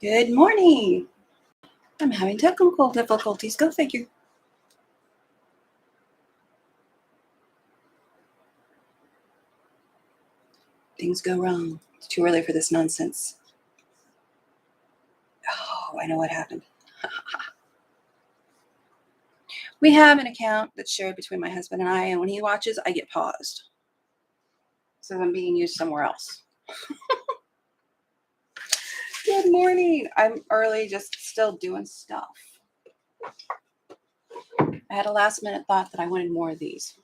Good morning. I'm having technical difficulties. Go figure. Things go wrong. It's too early for this nonsense. Oh, I know what happened. We have an account that's shared between my husband and I, and when he watches, I get paused. So I'm being used somewhere else. Good morning. I'm early, just still doing stuff. I had a last minute thought that I wanted more of these.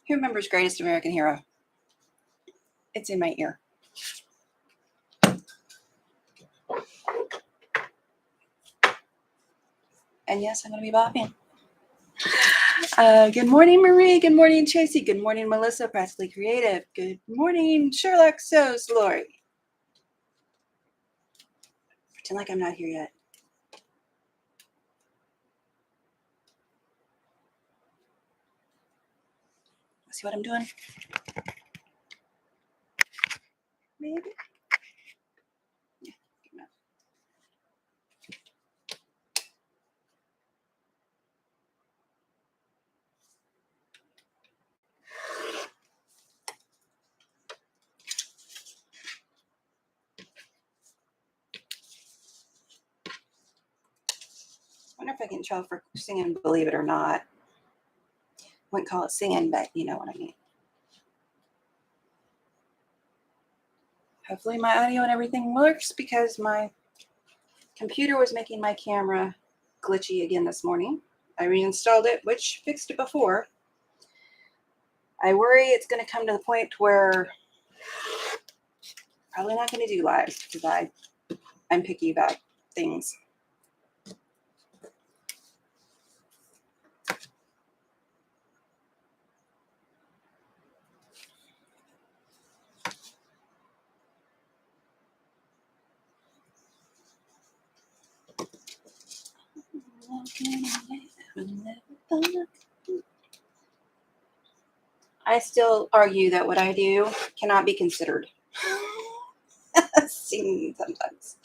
Who remembers Greatest American Hero? It's in my ear. And yes, I'm going to be bopping. Good morning, Marie. Good morning, Tracy. Good morning, Melissa, Practically Creative. Good morning, Sherlock Sos, Lori. Pretend like I'm not here yet. See what I'm doing? Maybe. Yeah, good enough. I wonder if I can tell for singing Believe It or Not. Wouldn't call it singing, but you know what I mean. Hopefully my audio and everything works because my computer was making my camera glitchy again this morning. I reinstalled it, which fixed it before. I worry it's going to come to the point where probably not going to do lives because I'm picky about things. I still argue that what I do cannot be considered singing sometimes.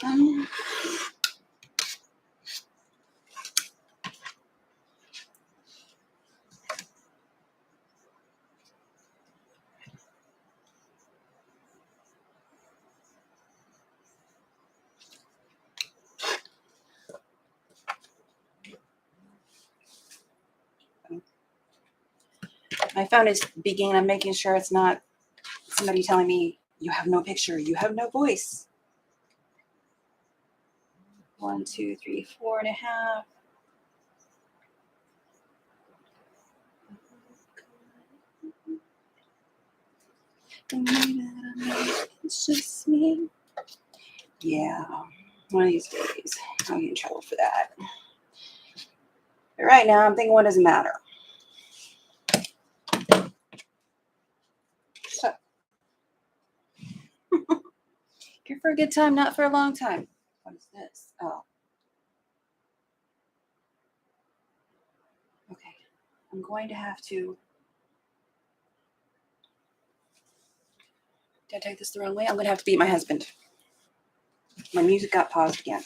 My phone is beginning. I'm making sure it's not somebody telling me, you have no picture, you have no voice. 1, 2, 3, 4.5. It's just me. Yeah, one of these days I'll get in trouble for that. But right now I'm thinking, what does it matter? So, here for a good time, not for a long time. What is this? Oh. Okay. I'm going to have to. Did I take this the wrong way? I'm going to have to beat my husband. My music got paused again.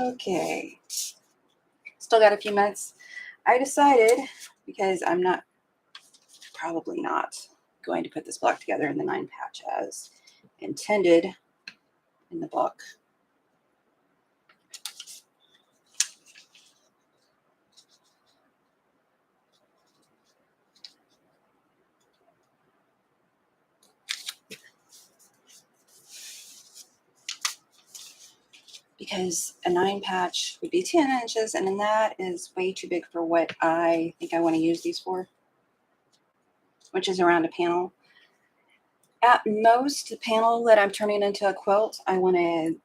Okay. Still got a few minutes. I decided, because I'm probably not going to put this block together in the 9 patch as intended in the book. Because a 9 patch would be 10 inches, and then that is way too big for what I think I want to use these for, which is around a panel. At most, the panel that I'm turning into a quilt, I want an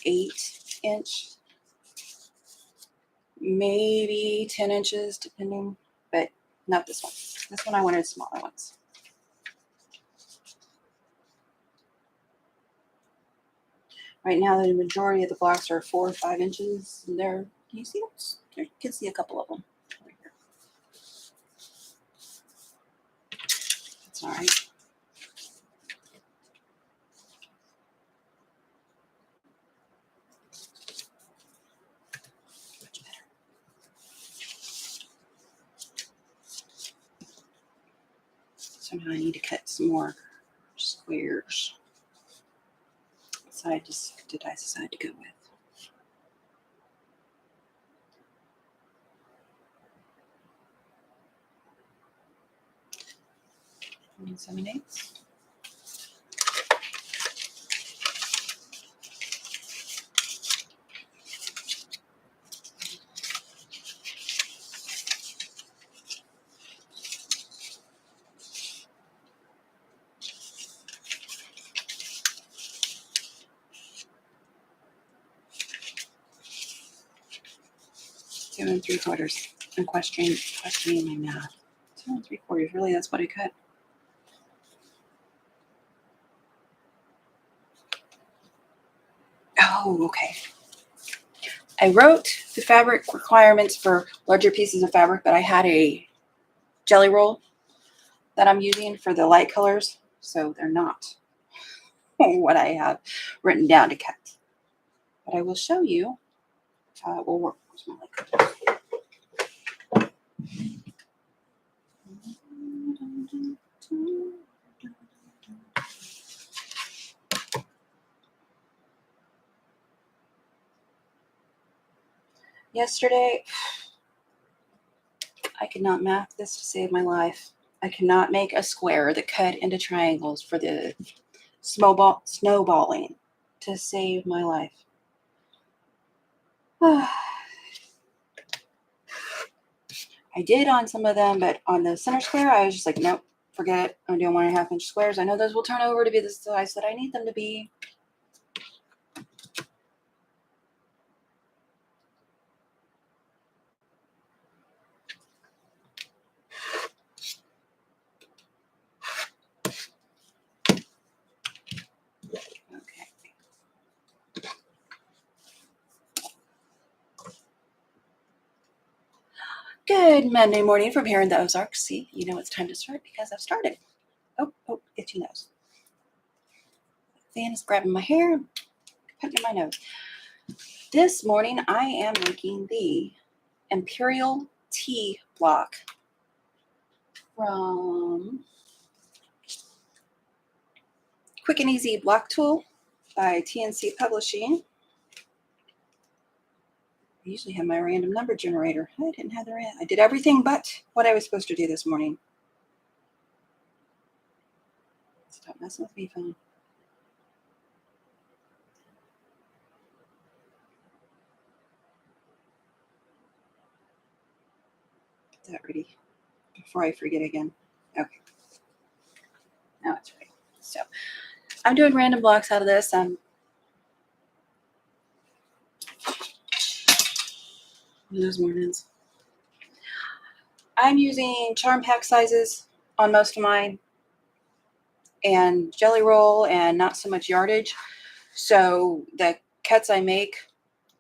8-inch, maybe 10 inches, depending, but not this one. This one I wanted smaller ones. Right now, the majority of the blocks are 4 or 5 inches. And can you see those? You can see a couple of them over here. That's all right. Much better. So now I need to cut some more squares. So I decide to go with. 7/8. Two and 3/4. I'm questioning my math. 2 3/4. Really, that's what I cut. Oh, okay. I wrote the fabric requirements for larger pieces of fabric, but I had a jelly roll that I'm using for the light colors, so they're not what I have written down to cut. But I will show you how it will work. Where's my light color? Yesterday, I could not map this to save my life. I cannot make a square that cut into triangles for the snowballing to save my life. I did on some of them, but on the center square, I was just like, nope, forget it. I'm doing 1.5 inch squares. I know those will turn over to be the size that I need them to be. Good Monday morning from here in the Ozarks. See, you know it's time to start because I've started. Oh, itchy nose. Fan is grabbing my hair, putting it in my nose. This morning, I am making the Imperial T block from Quick and Easy Block Tool by TNC Publishing. I usually have my random number generator. I didn't have the random. I did everything but what I was supposed to do this morning. Stop messing with me, phone. Get that ready before I forget again. Okay. Now it's ready. So I'm doing random blocks out of this. One of those mornings. I'm using charm pack sizes on most of mine and jelly roll and not so much yardage. So the cuts I make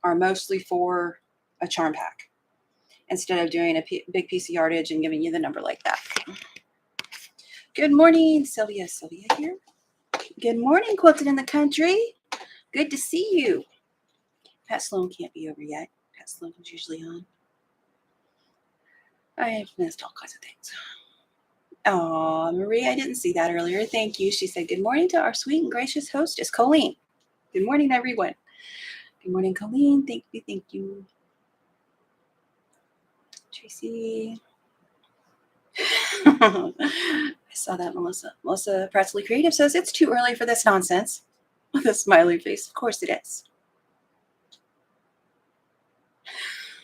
are mostly for a charm pack instead of doing a big piece of yardage and giving you the number like that. Good morning, Sylvia. Sylvia here. Good morning, Quilted in the Country. Good to see you. Pat Sloan can't be over yet. Pat Sloan's usually on. I've missed all kinds of things. Oh, Marie, I didn't see that earlier. Thank you. She said, good morning to our sweet and gracious hostess, Coleen. Good morning, everyone. Good morning, Coleen. Thank you. Thank you. Tracy. I saw that, Melissa. Melissa Presley Creative says, it's too early for this nonsense. With a smiley face. Of course it is.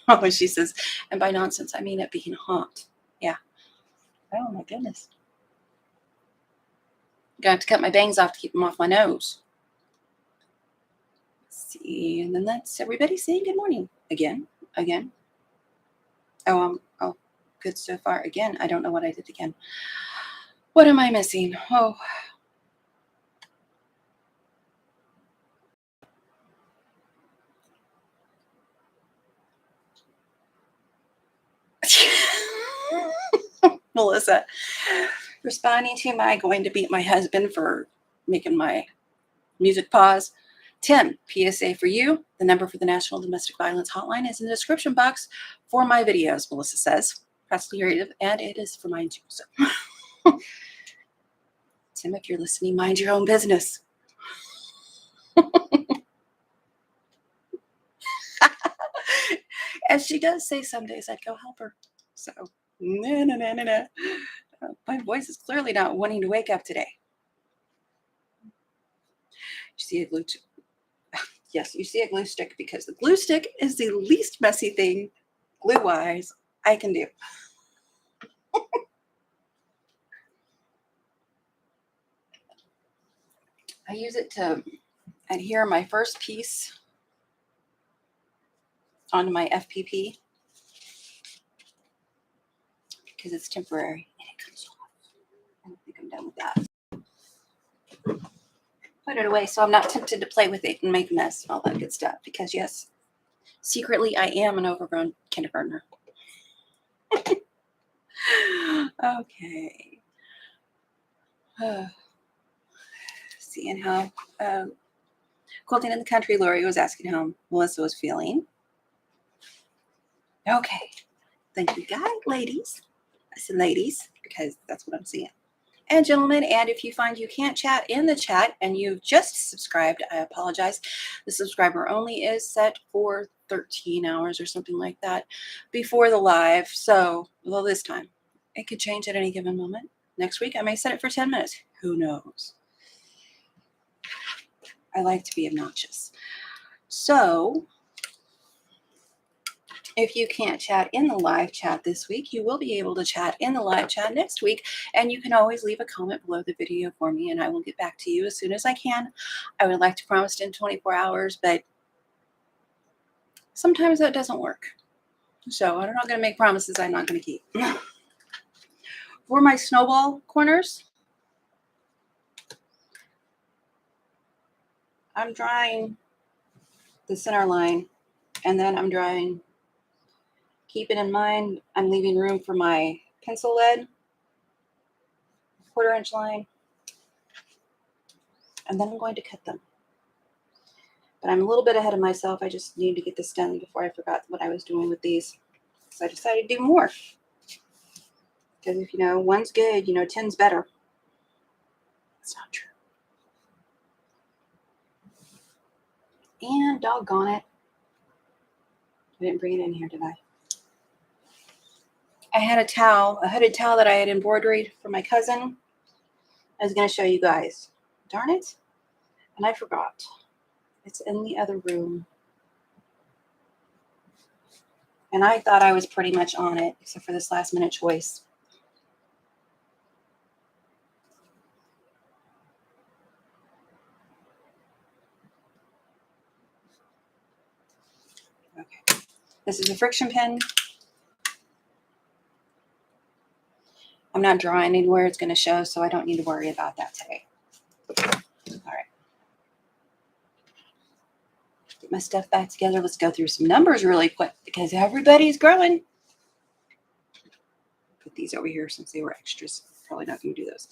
Oh, she says, and by nonsense, I mean it being hot. Yeah. Oh, my goodness. Got to cut my bangs off to keep them off my nose. Let's see. And then that's everybody saying good morning. Again. Oh, good so far. Again, I don't know what I did again. What am I missing? Oh. Melissa. Responding to my going to beat my husband for making my music pause. Tim, PSA for you. The number for the National Domestic Violence Hotline is in the description box for my videos, Melissa says. Press creative, and it is for mine too. So. Tim, if you're listening, mind your own business. As she does say some days I'd go help her. So, no. My voice is clearly not wanting to wake up today. You see a glue stick. Yes, you see a glue stick because the glue stick is the least messy thing, glue-wise, I can do. I use it to adhere my first piece onto my FPP because it's temporary and it comes off. I don't think I'm done with that. Put it away so I'm not tempted to play with it and make a mess and all that good stuff because, yes, secretly I am an overgrown kindergartner. Okay. Seeing how Quilting in the Country, Lori was asking how Melissa was feeling. Okay. Thank you, guys, ladies. I said ladies because that's what I'm seeing. And gentlemen, and if you find you can't chat in the chat and you've just subscribed, I apologize. The subscriber only is set for 13 hours or something like that before the live. So, well, this time it could change at any given moment. Next week, I may set it for 10 minutes. Who knows? I like to be obnoxious. So, if you can't chat in the live chat this week, you will be able to chat in the live chat next week. And you can always leave a comment below the video for me, and I will get back to you as soon as I can. I would like to promise in 24 hours, but sometimes that doesn't work. So I'm not going to make promises I'm not going to keep. For my snowball corners, I'm drawing the center line, and then I'm drawing. Keep it in mind, I'm leaving room for my pencil lead, 1/4 inch line, and then I'm going to cut them. But I'm a little bit ahead of myself. I just need to get this done before I forgot what I was doing with these. So I decided to do more. Because if, one's good, 10's better. It's not true. And doggone it, I didn't bring it in here, did I? I had a hooded towel that I had embroidered for my cousin. I was going to show you guys. Darn it. And I forgot. It's in the other room. And I thought I was pretty much on it, except for this last minute choice. Okay. This is a friction pen. I'm not drawing anywhere it's going to show, so I don't need to worry about that today. All right. Get my stuff back together. Let's go through some numbers really quick because everybody's growing. Put these over here since they were extras. Probably not going to do those.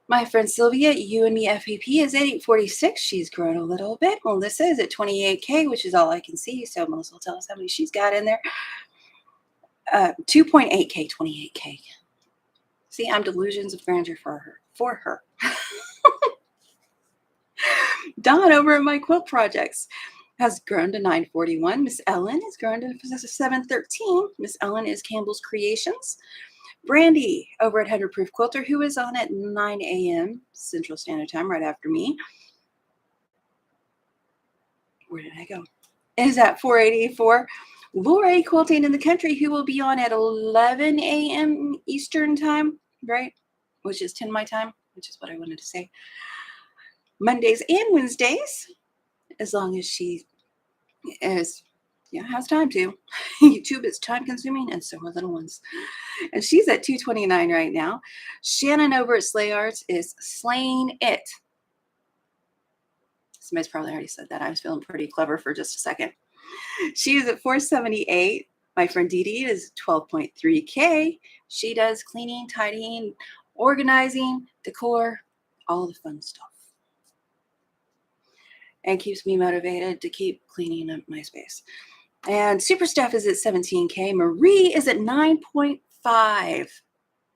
My friend Sylvia, you and me FAP is at 846. She's grown a little bit. Melissa is at 28K, which is all I can see. So Melissa will tell us how many she's got in there. 2.8K, 28K. See, I'm delusions of grandeur for her. Dawn over at My Quilt Projects has grown to 941. Miss Ellen has grown to 713. Miss Ellen is Campbell's Creations. Brandy over at 100 Proof Quilter, who is on at 9 a.m. Central Standard Time, right after me. Where did I go? Is at 484. Lori Quilting in the Country, who will be on at 11 a.m. Eastern Time, right? Which is 10 my time, which is what I wanted to say. Mondays and Wednesdays, as long as she has time to. YouTube is time consuming, and so are little ones. And she's at 229 right now. Shannon over at Slay Arts is slaying it. Somebody's probably already said that. I was feeling pretty clever for just a second. She is at 478. My friend Dee Dee is 12.3K. She does cleaning, tidying, organizing, decor, all the fun stuff. And keeps me motivated to keep cleaning up my space. And Super Steph is at 17K. Marie is at 9.5.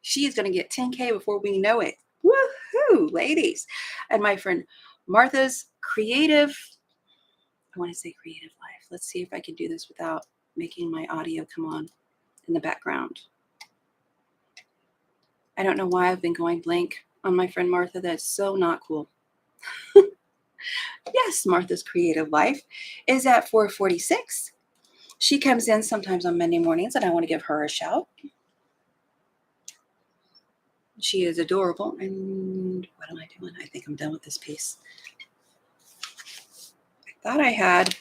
She is going to get 10K before we know it. Woohoo, ladies. And my friend Martha's creative, I want to say creative life. Let's see if I can do this without making my audio come on in the background. I don't know why I've been going blank on my friend Martha. That's so not cool. Yes, Martha's creative life is at 446. She comes in sometimes on Monday mornings, and I want to give her a shout. She is adorable. And what am I doing? I think I'm done with this piece. I thought I had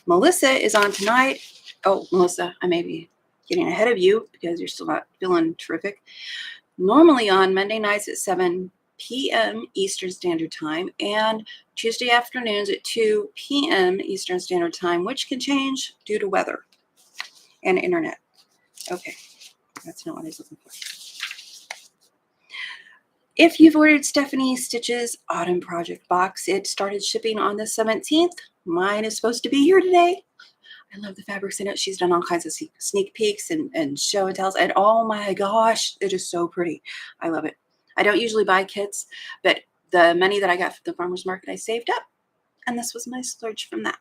Melissa is on tonight. Oh, Melissa, I may be getting ahead of you because you're still not feeling terrific. Normally on Monday nights at 7 p.m. Eastern Standard Time and Tuesday afternoons at 2 p.m. Eastern Standard Time, which can change due to weather and internet. Okay, that's not what I was looking for. If you've ordered Stephanie Stitch's Autumn Project box, it started shipping on the 17th. Mine is supposed to be here today. I love the fabrics in it. She's done all kinds of sneak peeks and show and tells. And oh my gosh, it is so pretty. I love it. I don't usually buy kits, but the money that I got from the farmer's market, I saved up. And this was my splurge from that.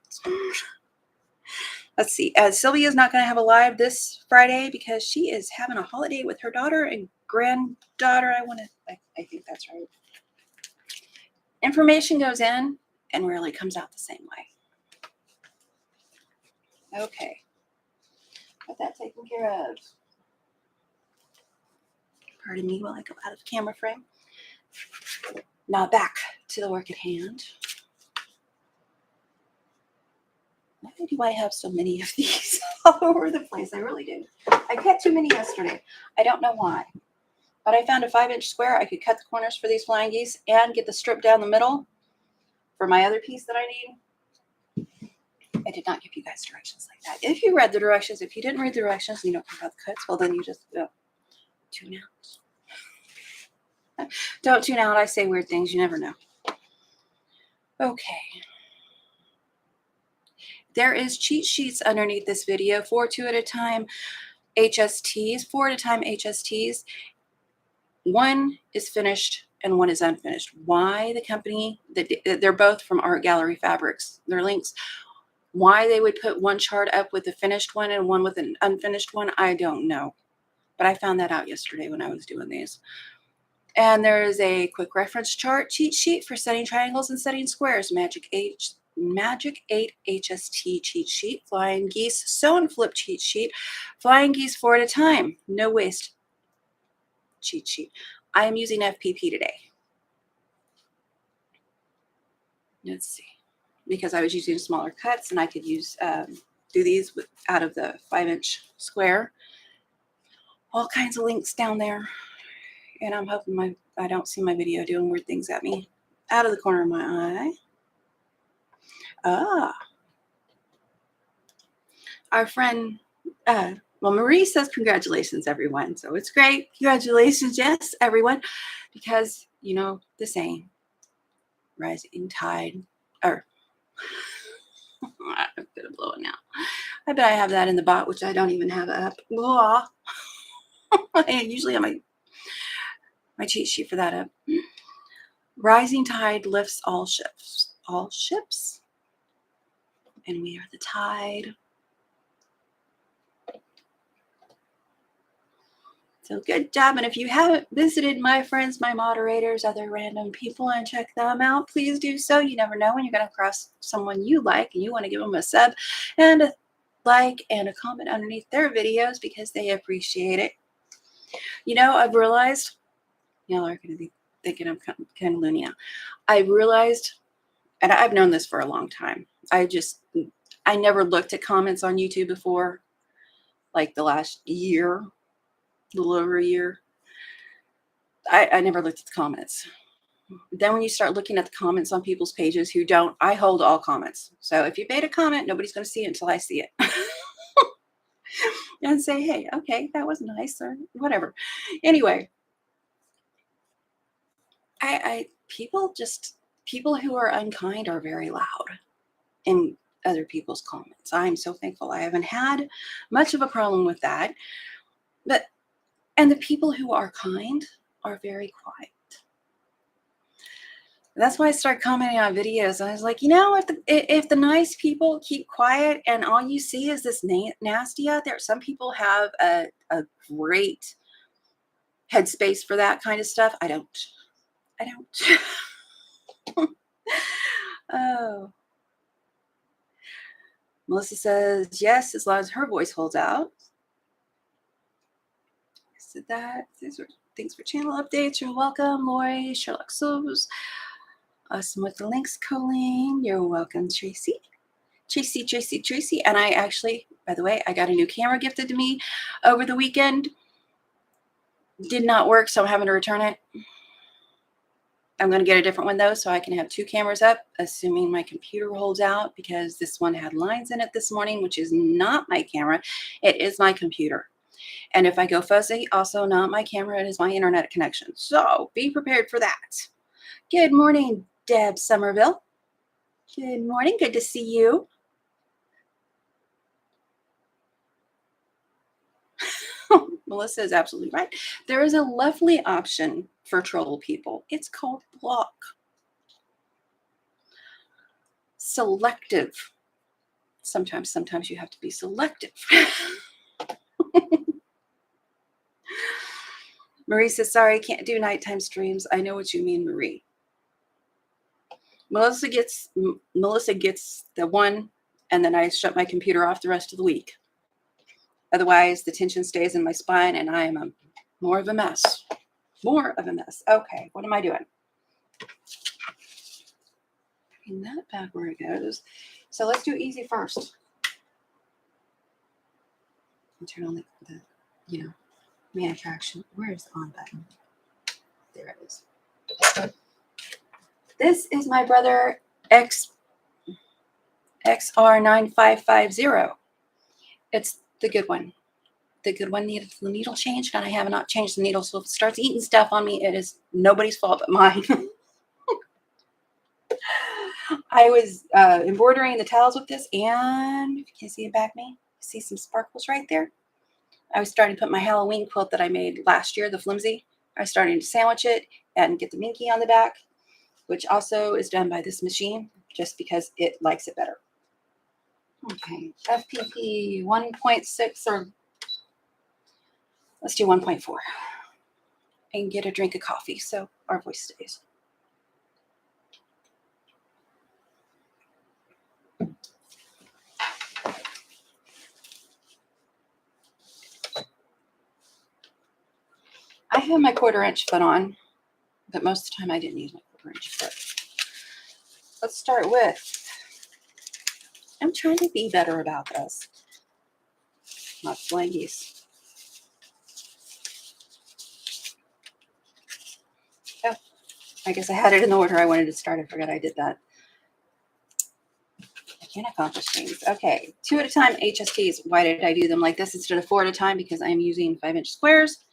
Let's see. Sylvia's not going to have a live this Friday because she is having a holiday with her daughter and granddaughter. I think that's right. Information goes in and really comes out the same way. Okay. Got that taken care of. Pardon me while I go out of the camera frame. Now back to the work at hand. Why do I have so many of these all over the place? I really do. I cut too many yesterday. I don't know why. But I found a 5-inch square. I could cut the corners for these flying geese and get the strip down the middle for my other piece that I need. I did not give you guys directions like that. If you read the directions, if you didn't read the directions and you don't care about the cuts, well, then you just tune out. Don't tune out. I say weird things. You never know. Okay. There is cheat sheets underneath this video for 2 at a time HSTs, 4 at a time HSTs. One is finished and one is unfinished. Why the company, they're both from Art Gallery Fabrics, their links. Why they would put one chart up with a finished one and one with an unfinished one, I don't know. But I found that out yesterday when I was doing these. And there is a quick reference chart cheat sheet for setting triangles and setting squares. Magic 8 HST cheat sheet. Flying geese sew and flip cheat sheet. Flying geese 4 at a time. No waste cheat sheet. I am using FPP today. Let's see. Because I was using smaller cuts and I could use do these out of the 5-inch square. All kinds of links down there. And I'm hoping I don't see my video doing weird things at me out of the corner of my eye. Our friend, well, Marie says congratulations, everyone. So it's great. Congratulations, yes, everyone. Because, you know, the saying, rising tide, or I'm going to blow it now. I bet I have that in the bot, which I don't even have up. Blah. I usually have my cheat sheet for that up. Rising tide lifts all ships. All ships. And we are the tide. So good job. And if you haven't visited my friends, my moderators, other random people, and check them out, please do so. You never know when you're going to cross someone you like and you want to give them a sub and a like and a comment underneath their videos because they appreciate it. You know, I've realized, y'all are going to be thinking I'm kind of loony now. I've realized, and I've known this for a long time, I never looked at comments on YouTube before, like the last year, a little over a year. I never looked at the comments. Then when you start looking at the comments on people's pages who don't, I hold all comments. So if you made a comment, nobody's going to see it until I see it. And say, hey, okay, that was nice or whatever. Anyway, People who are unkind are very loud in other people's comments. I'm so thankful I haven't had much of a problem with that. And the people who are kind are very quiet. That's why I started commenting on videos. I was like, if the nice people keep quiet and all you see is this nasty out there, some people have a great headspace for that kind of stuff. I don't. Oh. Melissa says, yes, as long as her voice holds out. I said that. Thanks for channel updates. You're welcome, Lori, Sherlock Souls. Awesome with the links, Coleen. You're welcome, Tracy. Tracy. And I actually, by the way, I got a new camera gifted to me over the weekend. Did not work, so I'm having to return it. I'm going to get a different one, though, so I can have 2 cameras up, assuming my computer holds out, because this one had lines in it this morning, which is not my camera. It is my computer. And if I go fuzzy, also not my camera. It is my internet connection. So be prepared for that. Good morning, Deb Somerville. Good morning. Good to see you. Melissa is absolutely right. There is a lovely option for troll people. It's called block. Selective. Sometimes you have to be selective. Marie says, sorry, I can't do nighttime streams. I know what you mean, Marie. Melissa gets the one, and then I shut my computer off the rest of the week. Otherwise, the tension stays in my spine, and I am more of a mess. Okay, what am I doing? Putting that back where it goes. So let's do easy first. And turn on the man attraction. Where is the on button? There it is. This is my brother XR9550. It's the good one. The good one needed the needle changed, and I have not changed the needle. So if it starts eating stuff on me, it is nobody's fault but mine. I was embroidering the towels with this, and if you can see it back me, see some sparkles right there. I was starting to put my Halloween quilt that I made last year, the flimsy. I was starting to sandwich it and get the minky on the back, which also is done by this machine just because it likes it better. Okay, FPP 1.6 or let's do 1.4 and get a drink of coffee so our voice stays. I have my 1/4-inch foot on, but most of the time I didn't use my 1/4-inch foot. Let's start with, I'm trying to be better about this. Not flying geese. Oh, I guess I had it in the order I wanted to start. I forgot I did that. I can't accomplish things. Okay, 2 at a time HSTs. Why did I do them like this instead of 4 at a time? Because I'm using 5-inch squares,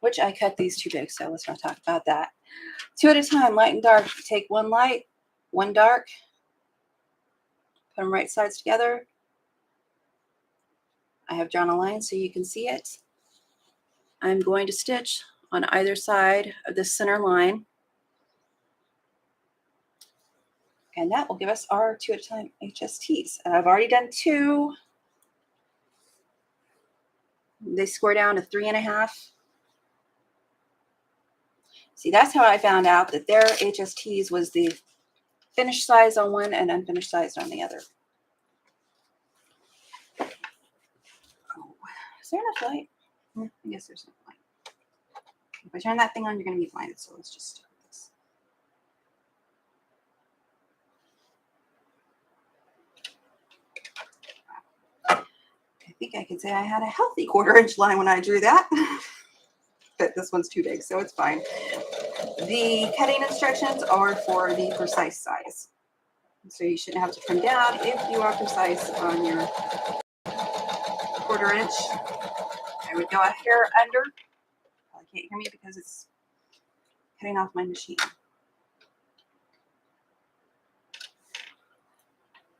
which I cut these too big, so let's not talk about that. 2 at a time, light and dark. Take one light, one dark, put them right sides together. I have drawn a line so you can see it. I'm going to stitch on either side of the center line. And that will give us our 2 at a time HSTs. And I've already done 2. They score down to 3.5. See, that's how I found out that their HSTs was the finished size on one and unfinished size on the other. Oh, is there enough light? I guess there's enough light. If I turn that thing on, you're going to be blinded. So let's just start with this. I think I could say I had a healthy 1/4-inch line when I drew that. But this one's too big, so it's fine. The cutting instructions are for the precise size. So you shouldn't have to come down if you are precise on your 1/4-inch. I would go a hair under. You can't hear me because it's cutting off my machine.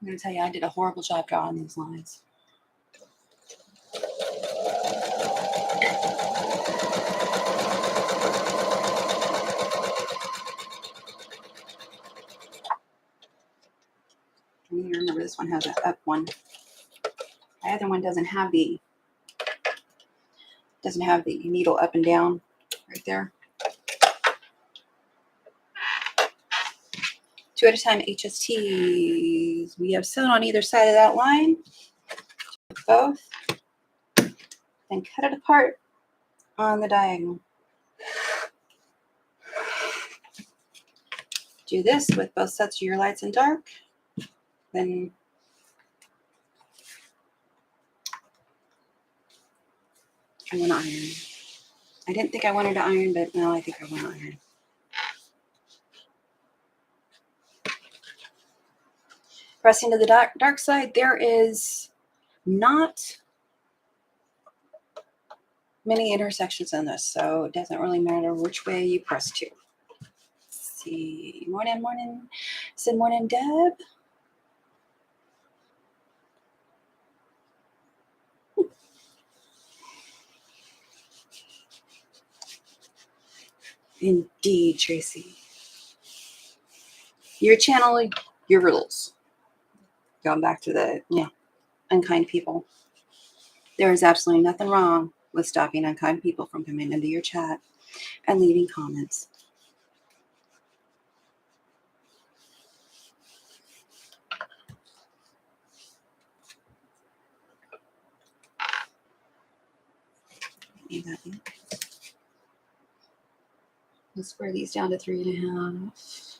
I'm going to tell you, I did a horrible job drawing these lines. I need to remember this one has an up one. The other one doesn't have the needle up and down right there. 2 at a time HSTs. We have sewn on either side of that line. Both. Then cut it apart on the diagonal. Do this with both sets of your lights and dark. Then I want to iron. I didn't think I wanted to iron, but now I think I want to iron. Pressing to the dark side, there is not many intersections in this, so it doesn't really matter which way you press to. Let's see. Morning. Said morning, Deb. Indeed, Tracy. Your channel, your rules. Going back to the unkind people. There is absolutely nothing wrong with stopping unkind people from coming into your chat and leaving comments. Need that in. Let's square these down to 3.5.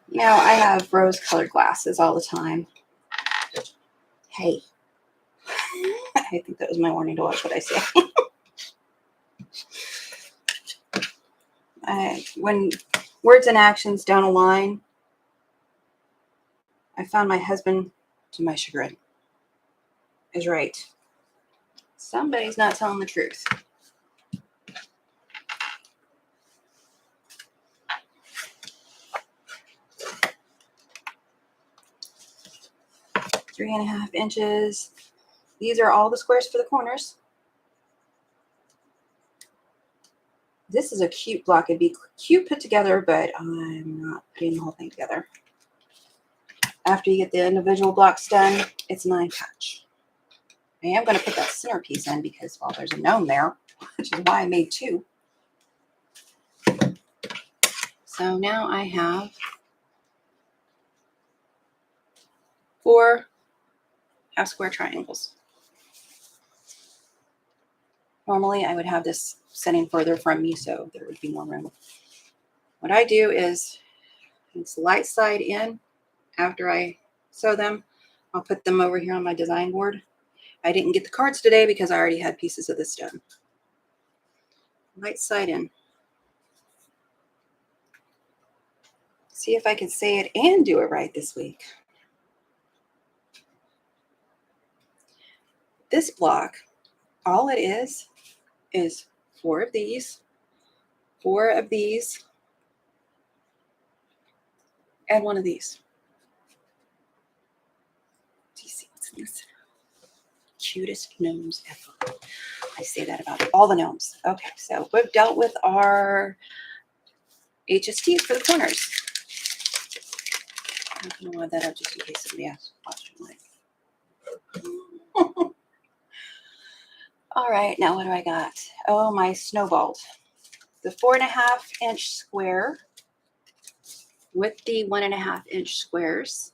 Now I have rose-colored glasses all the time. Hey. I think that was my warning to watch what I say. When words and actions don't align, I found my husband, to my chagrin, is right. Somebody's not telling the truth. Three and a half inches. These are all the squares for the corners. This is a cute block. It'd be cute put together, but I'm not putting the whole thing together. After you get the individual blocks done, it's 9 patch. I am going to put that centerpiece in because, well, there's a gnome there, which is why I made 2. So now I have 4 half square triangles. Normally I would have this sitting further from me so there would be more room. What I do is it's light side in. After I sew them, I'll put them over here on my design board. I didn't get the cards today because I already had pieces of this done. Light side in. See if I can say it and do it right this week. This block, all it is 4 of these, 4 of these, and 1 of these. Do you see what's in this? Cutest gnomes ever. I say that about all the gnomes. Okay, so we've dealt with our HSTs for the corners. I'm going to wad that up just in case somebody asks a question. All right, now what do I got? Oh, my snowball. The 4.5 inch square with the 1.5 inch squares.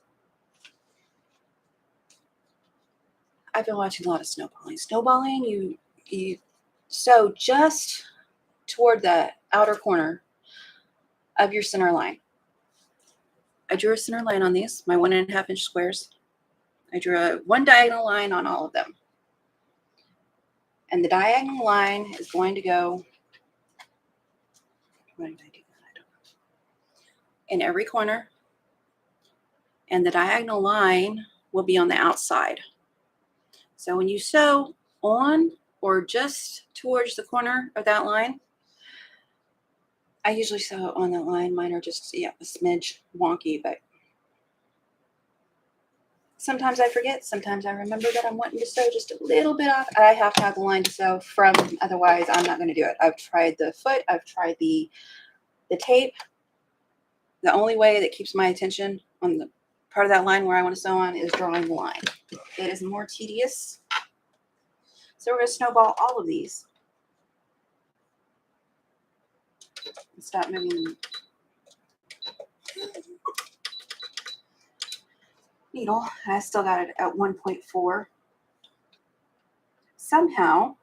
I've been watching a lot of snowballing. Snowballing, you sew just toward the outer corner of your center line. I drew a center line on these, my 1.5 inch squares. I drew a 1 diagonal line on all of them. And the diagonal line is going to go, why did I do that? I don't know. In every corner. And the diagonal line will be on the outside. So when you sew on or just towards the corner of that line, I usually sew on that line. Mine are just, yeah, a smidge wonky, but sometimes I forget. Sometimes I remember that I'm wanting to sew just a little bit off. I have to have the line to sew from, otherwise I'm not going to do it. I've tried the foot. I've tried the tape. The only way that keeps my attention on the part of that line where I want to sew on is drawing the line. It is more tedious. So we're going to snowball all of these. Stop moving needle. I still got it at 1.4. Somehow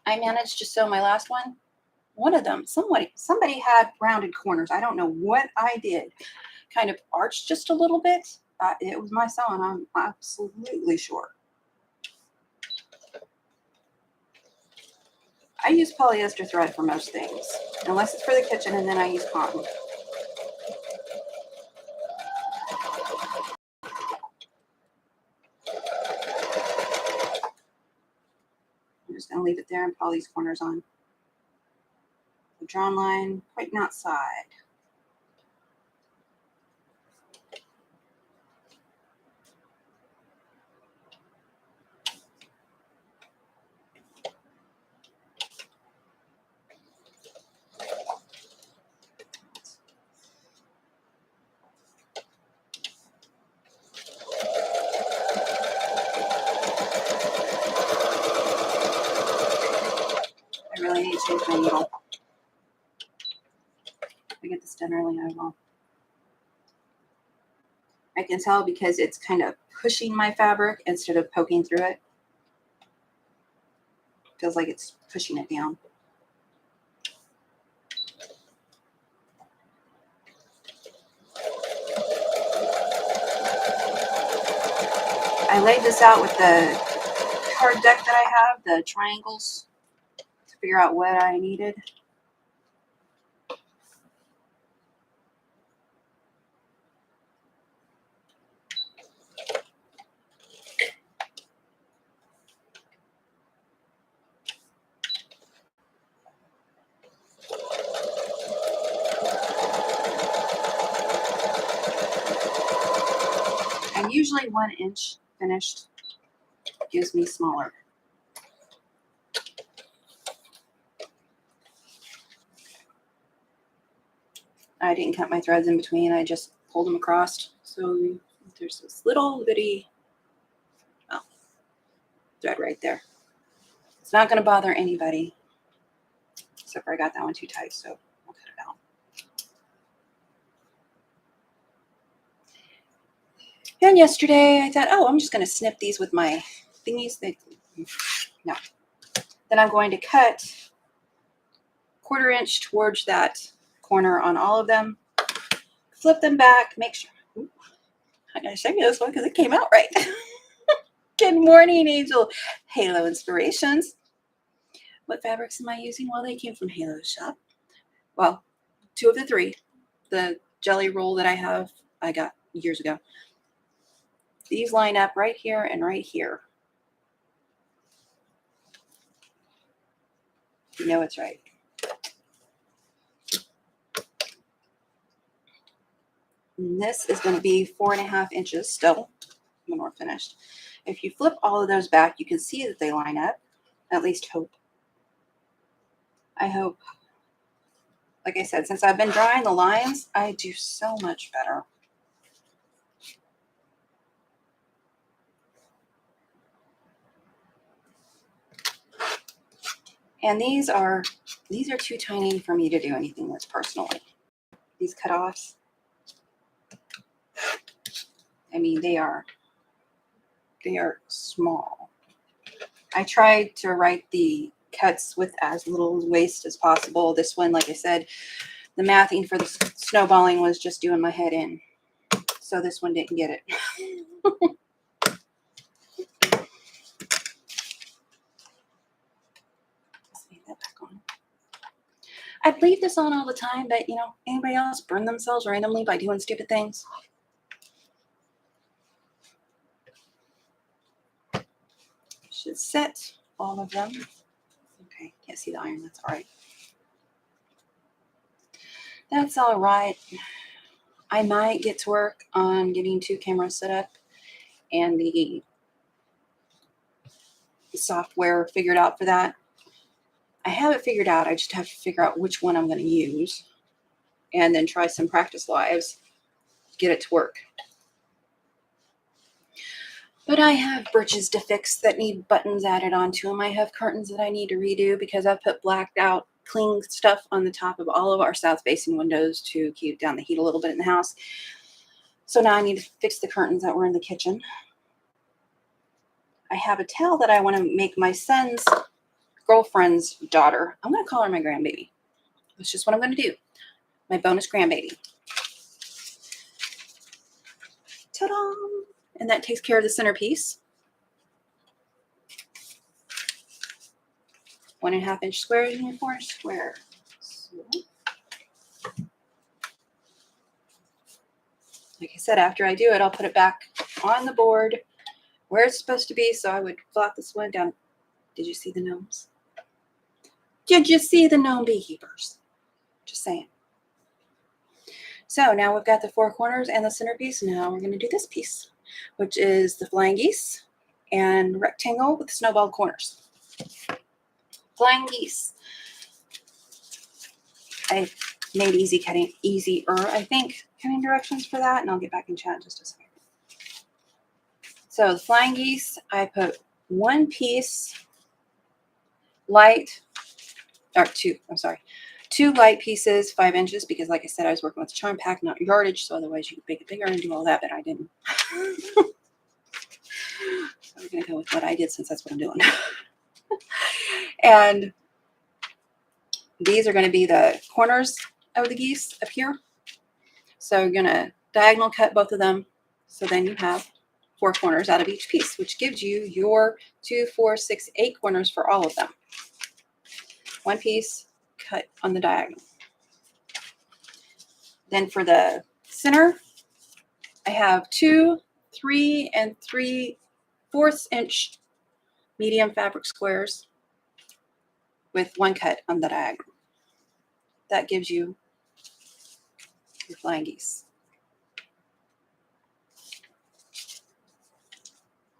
I managed to sew my last one. One of them, somebody had rounded corners. I don't know what I did. Kind of arched just a little bit. It was my sewing, I'm absolutely sure. I use polyester thread for most things, unless it's for the kitchen, and then I use cotton. I'm just going to leave it there and pull these corners on. The drawn line pointing outside. I really need to change my needle. If I get this done early, I will. I can tell because it's kind of pushing my fabric instead of poking through it. Feels like it's pushing it down. I laid this out with the card deck that I have, the triangles, to figure out what I needed. And usually 1 inch finished gives me smaller. I didn't cut my threads in between. I just pulled them across. So there's this little bitty thread right there. It's not going to bother anybody. Except for I got that one too tight, so I'll cut it out. And yesterday I thought, oh, I'm just going to snip these with my thingies. No. Then I'm going to cut 1/4 inch towards that corner on all of them. Flip them back. Make sure. I gotta show you this one because it came out right. Good morning, Angel. Halo Inspirations. What fabrics am I using? Well, they came from Halo's shop. Well, 2 of the 3. The jelly roll that I have, I got years ago. These line up right here and right here. You know it's right. And this is going to be 4.5 inches still when we're finished. If you flip all of those back, you can see that they line up. At least hope. I hope. Like I said, since I've been drawing the lines, I do so much better. And these are too tiny for me to do anything with personally. These cutoffs. I mean, they are small. I tried to write the cuts with as little waste as possible. This one, like I said, the mathing for the snowballing was just doing my head in. So this one didn't get it. Let's leave that back on. I'd leave this on all the time, but anybody else burn themselves randomly by doing stupid things? should set all of them. Okay, can't see the iron. That's all right. That's all right. I might get to work on getting 2 cameras set up and the software figured out for that. I have it figured out. I just have to figure out which one I'm going to use and then try some practice lives to get it to work. But I have britches to fix that need buttons added onto them. I have curtains that I need to redo because I've put blacked out cling stuff on the top of all of our south facing windows to keep down the heat a little bit in the house. So now I need to fix the curtains that were in the kitchen. I have a towel that I want to make my son's girlfriend's daughter. I'm going to call her my grandbaby. That's just what I'm going to do. My bonus grandbaby. Ta-da! And that takes care of the centerpiece. 1.5 inch squares and 4 inch square. So, like I said, after I do it, I'll put it back on the board where it's supposed to be. So I would flop this one down. Did you see the gnomes? Did you see the gnome beekeepers? Just saying. So now we've got the 4 corners and the centerpiece. Now we're going to do this piece, which is the flying geese and rectangle with snowball corners. Flying geese. I made easier, I think, cutting directions for that, and I'll get back in chat in just a second. So the flying geese, I put 1 piece light, or 2 light pieces, 5 inches, because like I said, I was working with charm pack, not yardage, so otherwise you could make it bigger and do all that, but I didn't. So we're going to go with what I did since that's what I'm doing. And these are going to be the corners of the geese up here. So you're going to diagonal cut both of them. So then you have 4 corners out of each piece, which gives you your 2, 4, 6, 8 corners for all of them. 1 piece cut on the diagonal. Then for the center, I have 2, 3, and 3/4 inch medium fabric squares with 1 cut on the diagonal. That gives you your flying geese.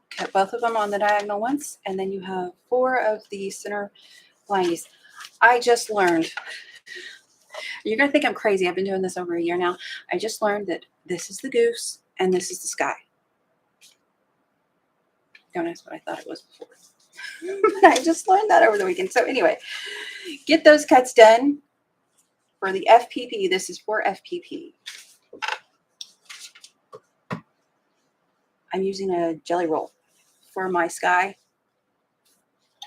Cut both of them on the diagonal once, and then you have 4 of the center flying geese. I just learned, you're going to think I'm crazy. I've been doing this over a year now. I just learned that this is the goose and this is the sky. Don't ask what I thought it was before. I just learned that over the weekend. So anyway, get those cuts done. For the FPP, this is for FPP. I'm using a jelly roll for my sky.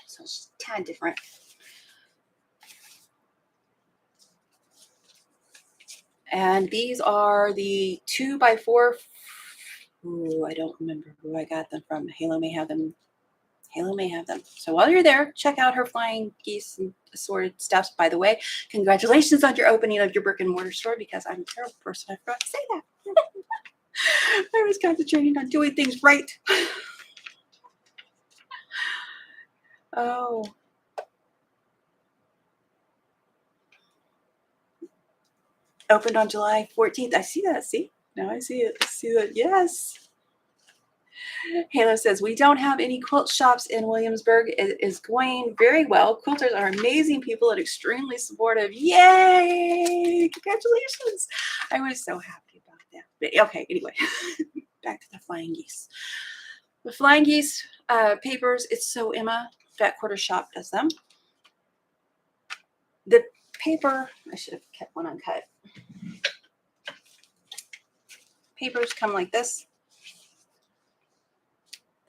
So it's just a tad different. And these are the 2x4. Ooh, I don't remember who I got them from. Halo may have them. Halo may have them. So while you're there, check out her flying geese and assorted stuff. By the way, congratulations on your opening of your brick and mortar store, because I'm a terrible person. I forgot to say that. I was concentrating on doing things right. Oh. Opened on July 14th. I see that. See? Now I see it. I see that. Yes. Halo says, we don't have any quilt shops in Williamsburg. It is going very well. Quilters are amazing people and extremely supportive. Yay! Congratulations. I was so happy about that. But okay, anyway, back to the flying geese. The flying geese papers, it's So Emma, Fat Quarter Shop does them. The paper, I should have kept one uncut. Papers come like this.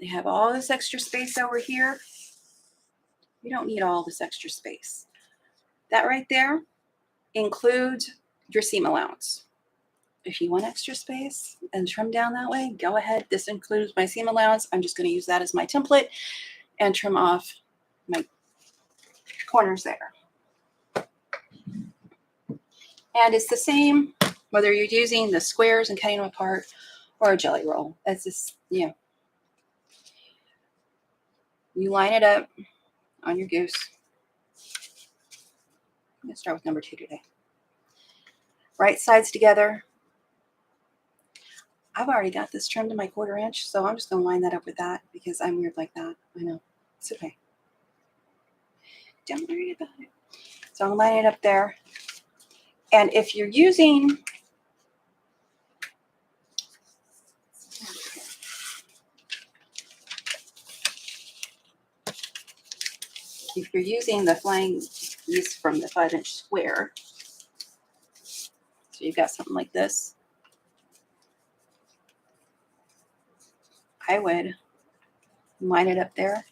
They have all this extra space over here. You don't need all this extra space. That right there includes your seam allowance. If you want extra space and trim down that way, go ahead. This includes my seam allowance. I'm just going to use that as my template and trim off my corners there. And it's the same whether you're using the squares and cutting them apart or a jelly roll. That's just, you know. You line it up on your goose. I'm going to start with number 2 today. Right sides together. I've already got this trimmed to my 1/4 inch, so I'm just going to line that up with that because I'm weird like that. I know. It's okay. Don't worry about it. So I'm lining it up there. And if you're using the flying piece from the 5-inch square, so you've got something like this, I would line it up there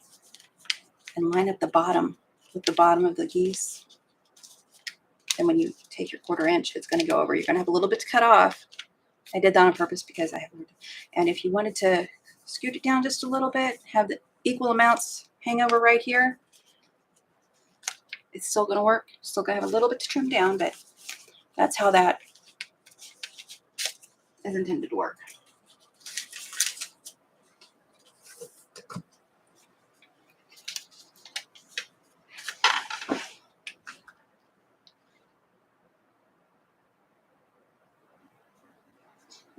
and line up the bottom with the bottom of the geese. And when you take your 1/4 inch, it's going to go over. You're going to have a little bit to cut off. I did that on purpose because I have. And if you wanted to scoot it down just a little bit, have the equal amounts hang over right here, it's still going to work. Still going to have a little bit to trim down, but that's how that is intended to work.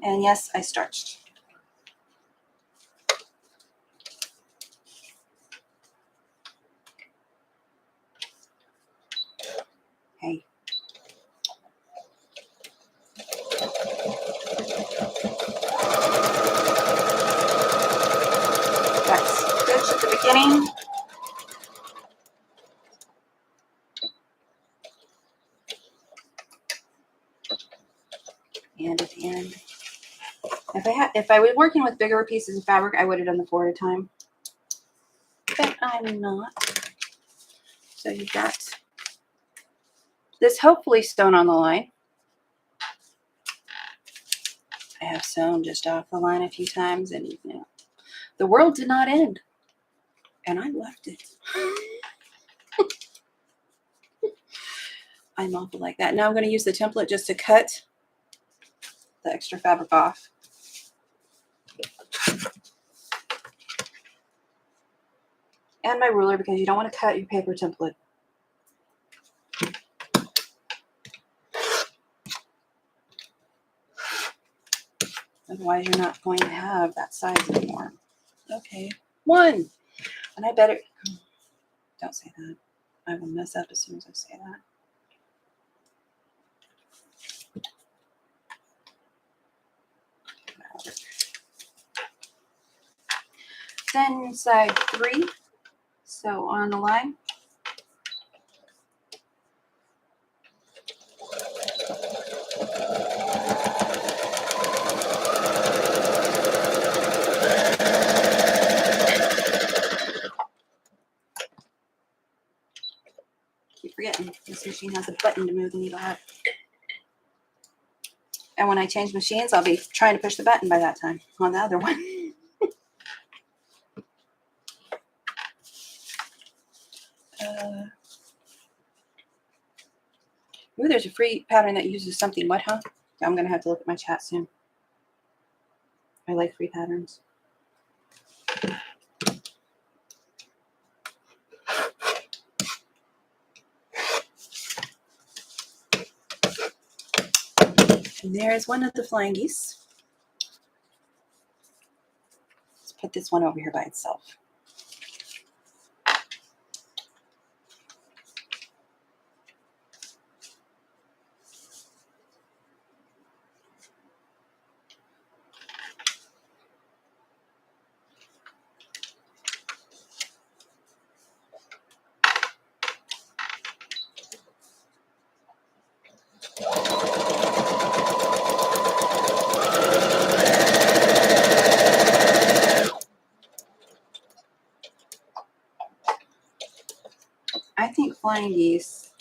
And yes, I starched. Hey. That's good at the beginning. And at the end. If I was working with bigger pieces of fabric, I would have done the 4 at a time. But I'm not. So you've got this hopefully sewn on the line. I have sewn just off the line a few times, and the world did not end. And I left it. I'm awful like that. Now I'm going to use the template just to cut the extra fabric off. And my ruler, because you don't want to cut your paper template. Otherwise, you're not going to have that size anymore. Okay, 1. And I better, don't say that. I will mess up as soon as I say that. Then side 3, so on the line. Keep forgetting, this machine has a button to move the needle up. And when I change machines, I'll be trying to push the button by that time on the other one. Ooh, there's a free pattern that uses something. What, huh? I'm going to have to look at my chat soon. I like free patterns. And there's one of the flying geese. Let's put this one over here by itself. I think flying geese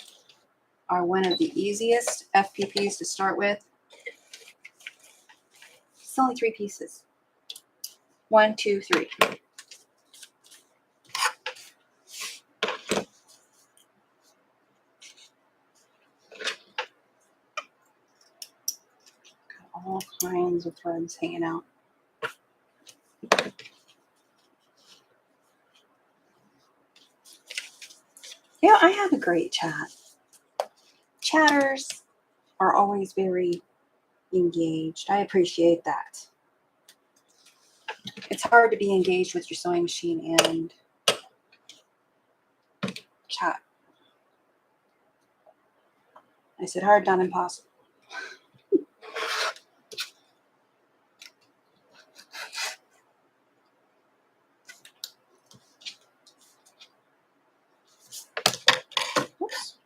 are one of the easiest FPPs to start with. It's only 3 pieces. 1, 2, 3. Got all kinds of threads hanging out. Yeah, I have a great chat. Chatters are always very engaged. I appreciate that. It's hard to be engaged with your sewing machine and chat. I said hard, not impossible. Oops.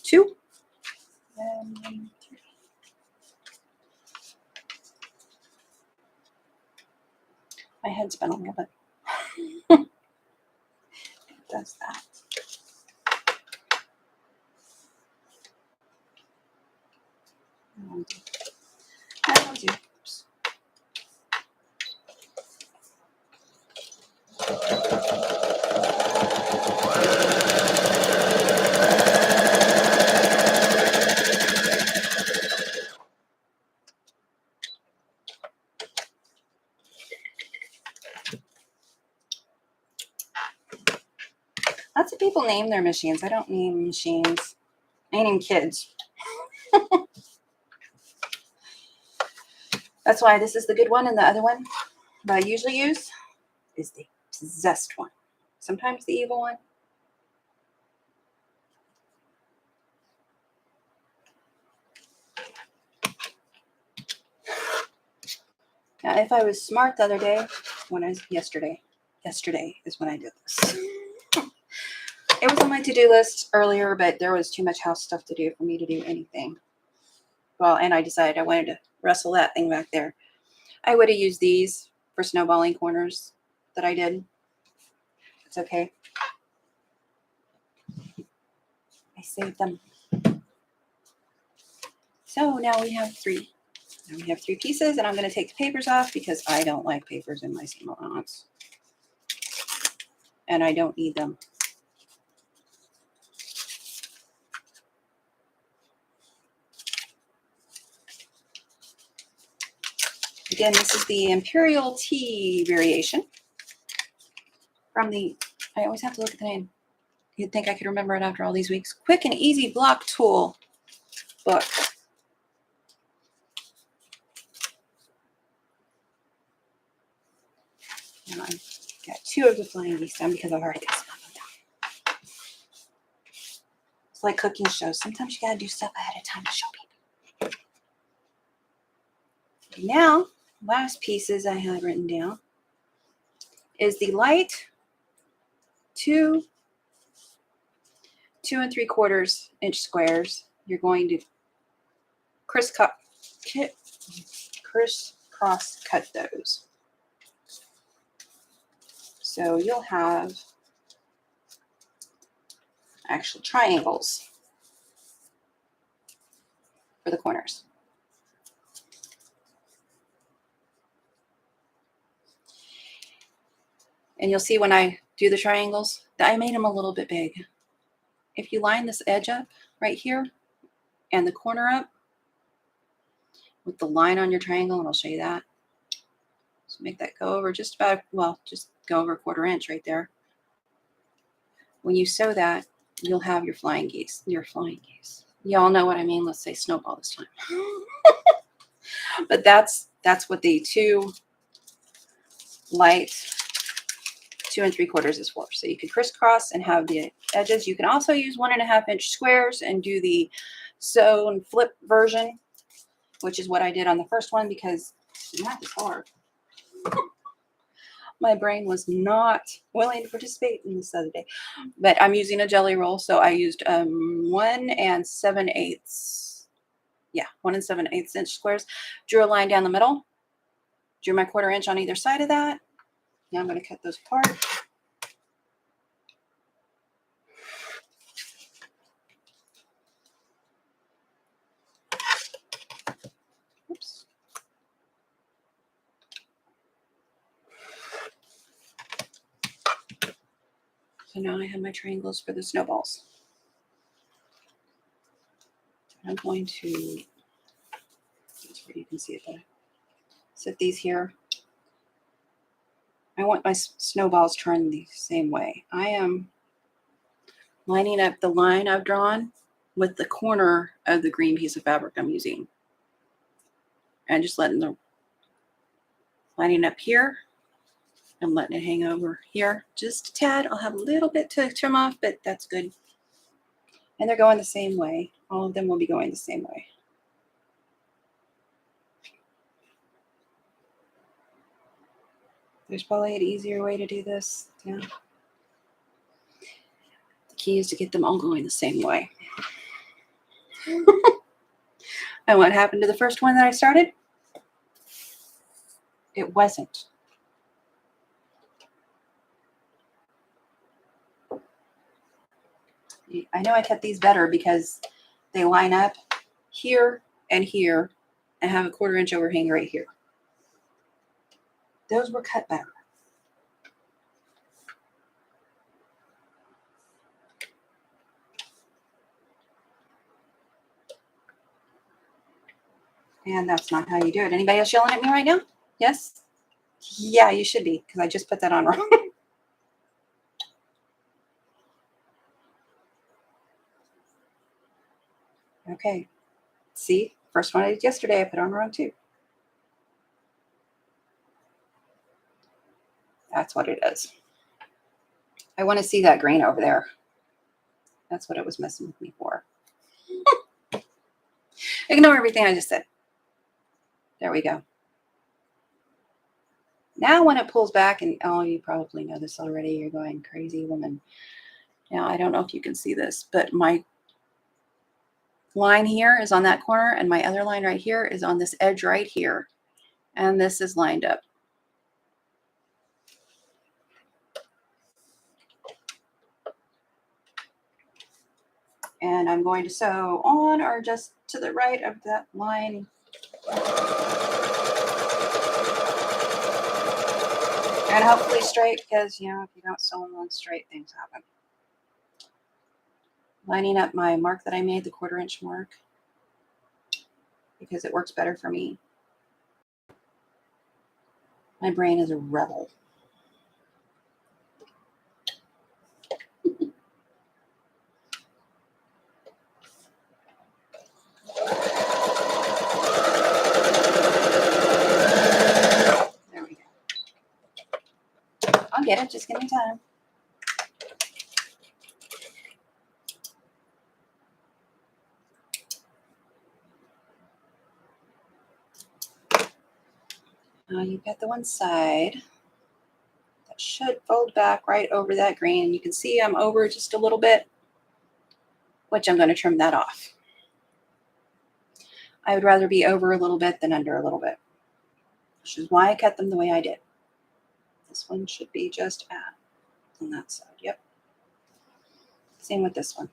2 and 3. My head's been a little bit. It does that. That'll do. Oops. Lots of people name their machines. I don't name machines. I name kids. That's why this is the good one, and the other one that I usually use is the possessed one. Sometimes the evil one. Now, if I was smart the other day, yesterday is when I did this. It was on my to-do list earlier, but there was too much house stuff to do for me to do anything. Well, and I decided I wanted to wrestle that thing back there. I would have used these for snowballing corners that I did. It's okay. I saved them. So now we have 3. Now we have 3 pieces, and I'm going to take the papers off because I don't like papers in my seam allowance. And I don't need them. Again, this is the Imperial T variation from the, I always have to look at the name. You'd think I could remember it after all these weeks. Quick and Easy Block Tool book. And I've got 2 of the flying geese done because I've already got some of them done. It's like cooking shows. Sometimes you got to do stuff ahead of time to show people. Now, last pieces I have written down is the light 2 2 3/4 inch squares. You're going to crisscross cut those. So you'll have actual triangles for the corners. And you'll see when I do the triangles that I made them a little bit big. If you line this edge up right here and the corner up with the line on your triangle, and I'll show you that. So make that go over just about, well, just go over 1/4 inch right there. When you sew that, you'll have your flying geese. Y'all know what I mean. Let's say snowball this time. But that's what the 2 light 2 3/4 is for. So you can crisscross and have the edges. You can also use 1.5 inch squares and do the sew and flip version, which is what I did on the first one because math is hard. My brain was not willing to participate in this other day, but I'm using a jelly roll, so I used 1 7/8. Yeah, 1 7/8 inch squares. Drew a line down the middle. Drew my 1/4 inch on either side of that. Now I'm going to cut those apart. Oops. So now I have my triangles for the snowballs. I'm going to, that's where you can see it better. Set these here. I want my snowballs turned the same way. I am lining up the line I've drawn with the corner of the green piece of fabric I'm using. And just letting the lining up here. I'm letting it hang over here just a tad. I'll have a little bit to trim off, but that's good. And they're going the same way. All of them will be going the same way. There's probably an easier way to do this. Yeah. The key is to get them all going the same way. And what happened to the first one that I started? It wasn't. I know I cut these better because they line up here and here and have a 1/4 inch overhang right here. Those were cut better. And that's not how you do it. Anybody else yelling at me right now? Yes? Yeah, you should be, because I just put that on wrong. Okay. See? First one I did yesterday, I put on wrong too. That's what it is. I want to see that grain over there. That's what it was messing with me for. Ignore everything I just said. There we go. Now when it pulls back, and oh, you probably know this already, you're going crazy woman. Now, I don't know if you can see this, but my line here is on that corner, and my other line right here is on this edge right here. And this is lined up. And I'm going to sew on or just to the right of that line. And hopefully straight, because, you know, if you don't sew them on straight, things happen. Lining up my mark that I made, the 1/4 inch mark, because it works better for me. My brain is a rebel. There we go. I'll get it, just give me time. Now you've got the one side that should fold back right over that green. And you can see I'm over just a little bit, which I'm going to trim that off. I would rather be over a little bit than under a little bit, which is why I cut them the way I did. This one should be just on that side. Yep. Same with this one.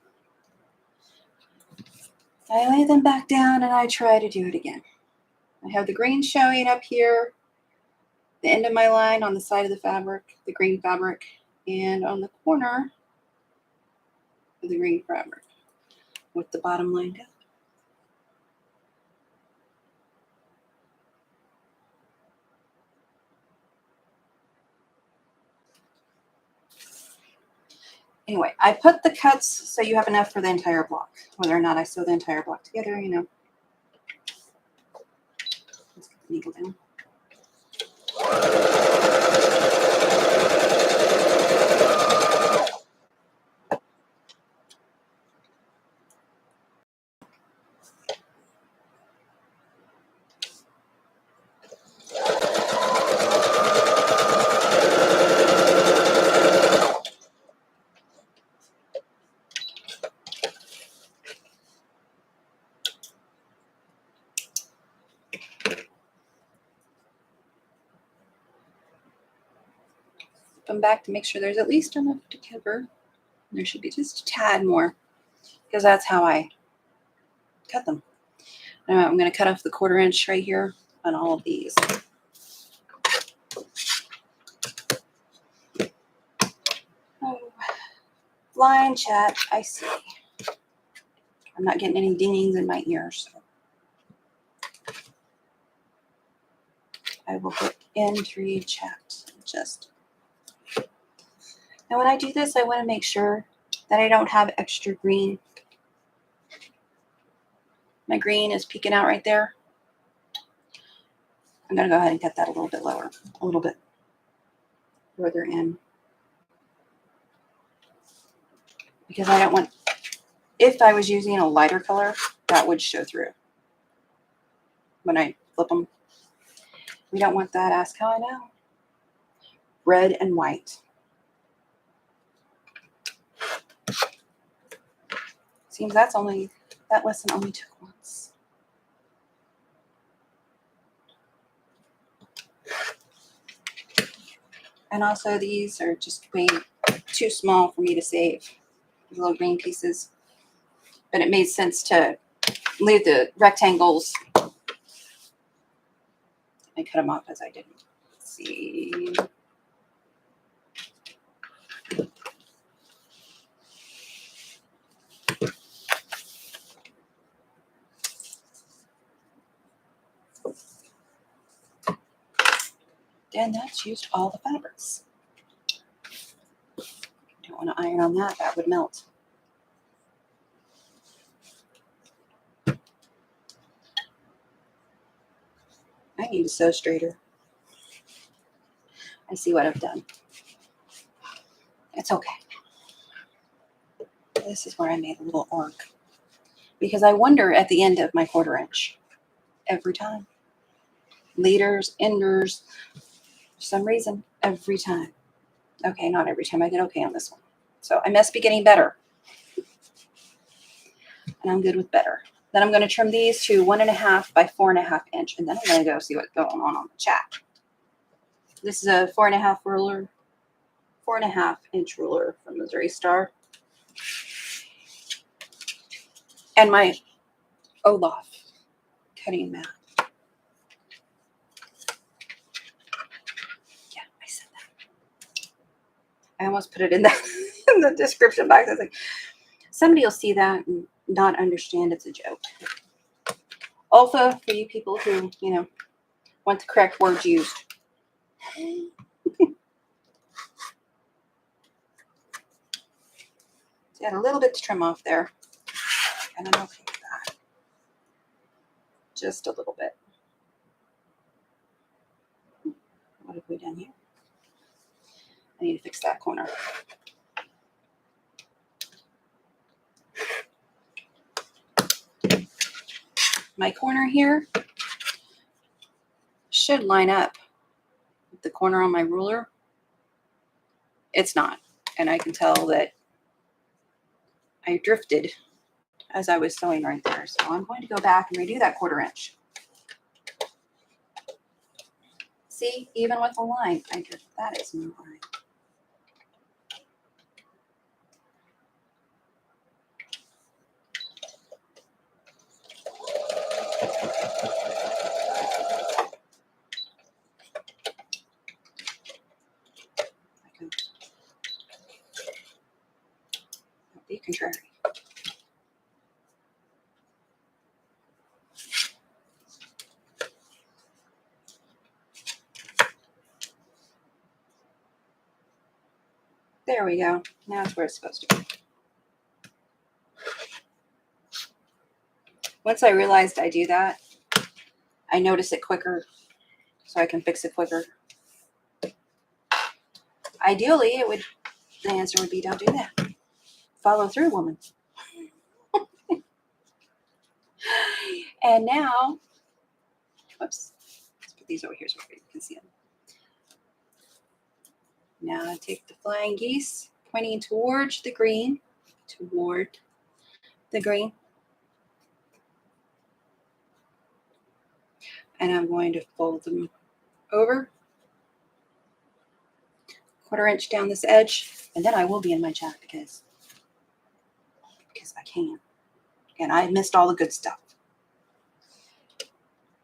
I lay them back down and I try to do it again. I have the green showing up here, the end of my line on the side of the fabric, the green fabric, and on the corner of the green fabric with the bottom lined up. Anyway, I put the cuts so you have enough for the entire block. Whether or not I sew the entire block together, you know. Let's get the needle down. Them back to make sure there's at least enough to cover. There should be just a tad more, because that's how I cut them. Now I'm going to cut off the 1/4 inch right here on all of these. Oh, blind chat, I see. I'm not getting any dingings in my ears. So I will put in to read chat. Just Now when I do this, I want to make sure that I don't have extra green. My green is peeking out right there. I'm going to go ahead and cut that a little bit lower, a little bit further in. Because I don't want, if I was using a lighter color, that would show through when I flip them. We don't want that. Ask how I know. Red and white. Seems that lesson only took once. And also these are just way too small for me to save. The little green pieces. But it made sense to leave the rectangles and cut them off as I didn't see. And that's used all the fabrics. Don't want to iron on that. That would melt. I need to sew straighter. I see what I've done. It's okay. This is where I made a little arc. Because I wonder at the end of my 1/4 inch. Every time. Leaders, enders, for some reason, every time. Okay, not every time. I did okay on this one. So I must be getting better. And I'm good with better. Then I'm going to trim these to 1.5 by 4.5 inch. And then I'm going to go see what's going on the chat. This is a 4.5 ruler. 4.5 inch ruler from Missouri Star. And my Olaf cutting mat. Yeah, I said that. I almost put it in the description box. I was like, somebody will see that and not understand it's a joke. Also, for you people who, want the correct words used. So I had a little bit to trim off there. And I'm okay with that. Just a little bit. What have we done here? I need to fix that corner. My corner here should line up with the corner on my ruler. It's not. And I can tell that I drifted as I was sewing right there. So I'm going to go back and redo that 1/4 inch. See, even with the line, I drift. That is no line. Be contrary. There we go. Now it's where it's supposed to be. Once I realized I do that, I notice it quicker, so I can fix it quicker. Ideally, the answer would be don't do that. Follow through, woman. And now, whoops, let's put these over here so you can see them. Now I take the flying geese, pointing towards the green, and I'm going to fold them over, 1/4 inch down this edge, and then I will be in my chat because I can. And I missed all the good stuff.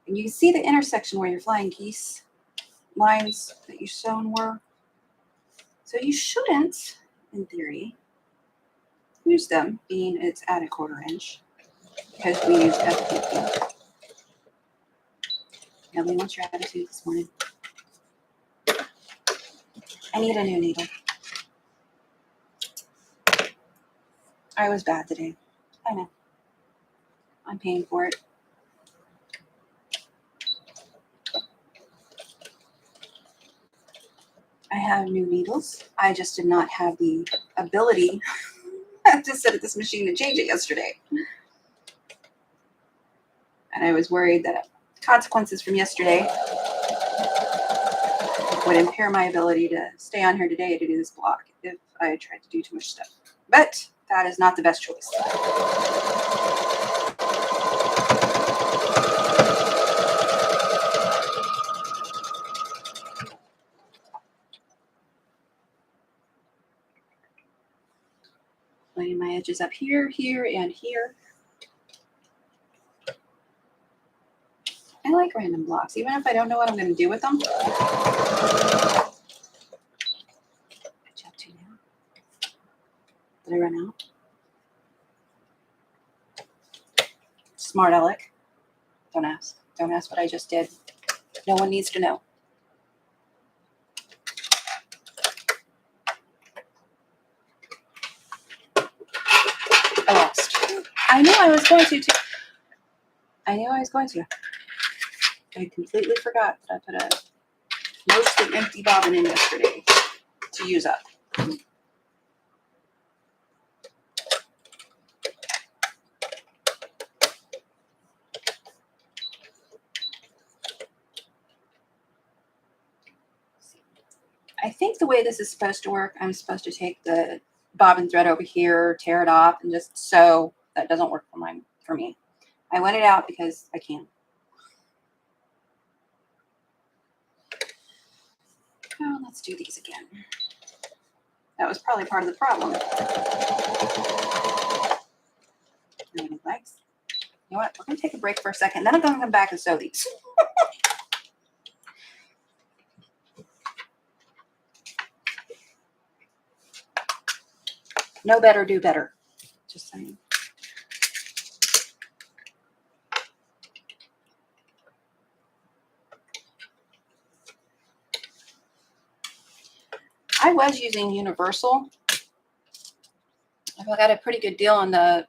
And you can see the intersection where your flying geese lines that you sewn were. So you shouldn't, in theory, use them, being it's at a 1/4 inch, because we used FPP. Nobody wants your attitude this morning. I need a new needle. I was bad today. I know. I'm paying for it. I have new needles. I just did not have the ability to sit at this machine and change it yesterday. And I was worried that consequences from yesterday would impair my ability to stay on here today to do this block if I tried to do too much stuff. But that is not the best choice. Laying my edges up here, here, and here. I like random blocks, even if I don't know what I'm going to do with them. Did I run out? Smart aleck. Don't ask. Don't ask what I just did. No one needs to know. I lost. I knew I was going to too. I knew I was going to. I completely forgot that I put a mostly empty bobbin in yesterday to use up. I think the way this is supposed to work, I'm supposed to take the bobbin thread over here, tear it off, and just sew. That doesn't work for me. I went it out because I can. Oh, let's do these again. That was probably part of the problem. Legs. You know what? We're going to take a break for a second. Then I'm going to come back and sew these. Know better, do better. Just saying. I was using Universal. I got a pretty good deal on the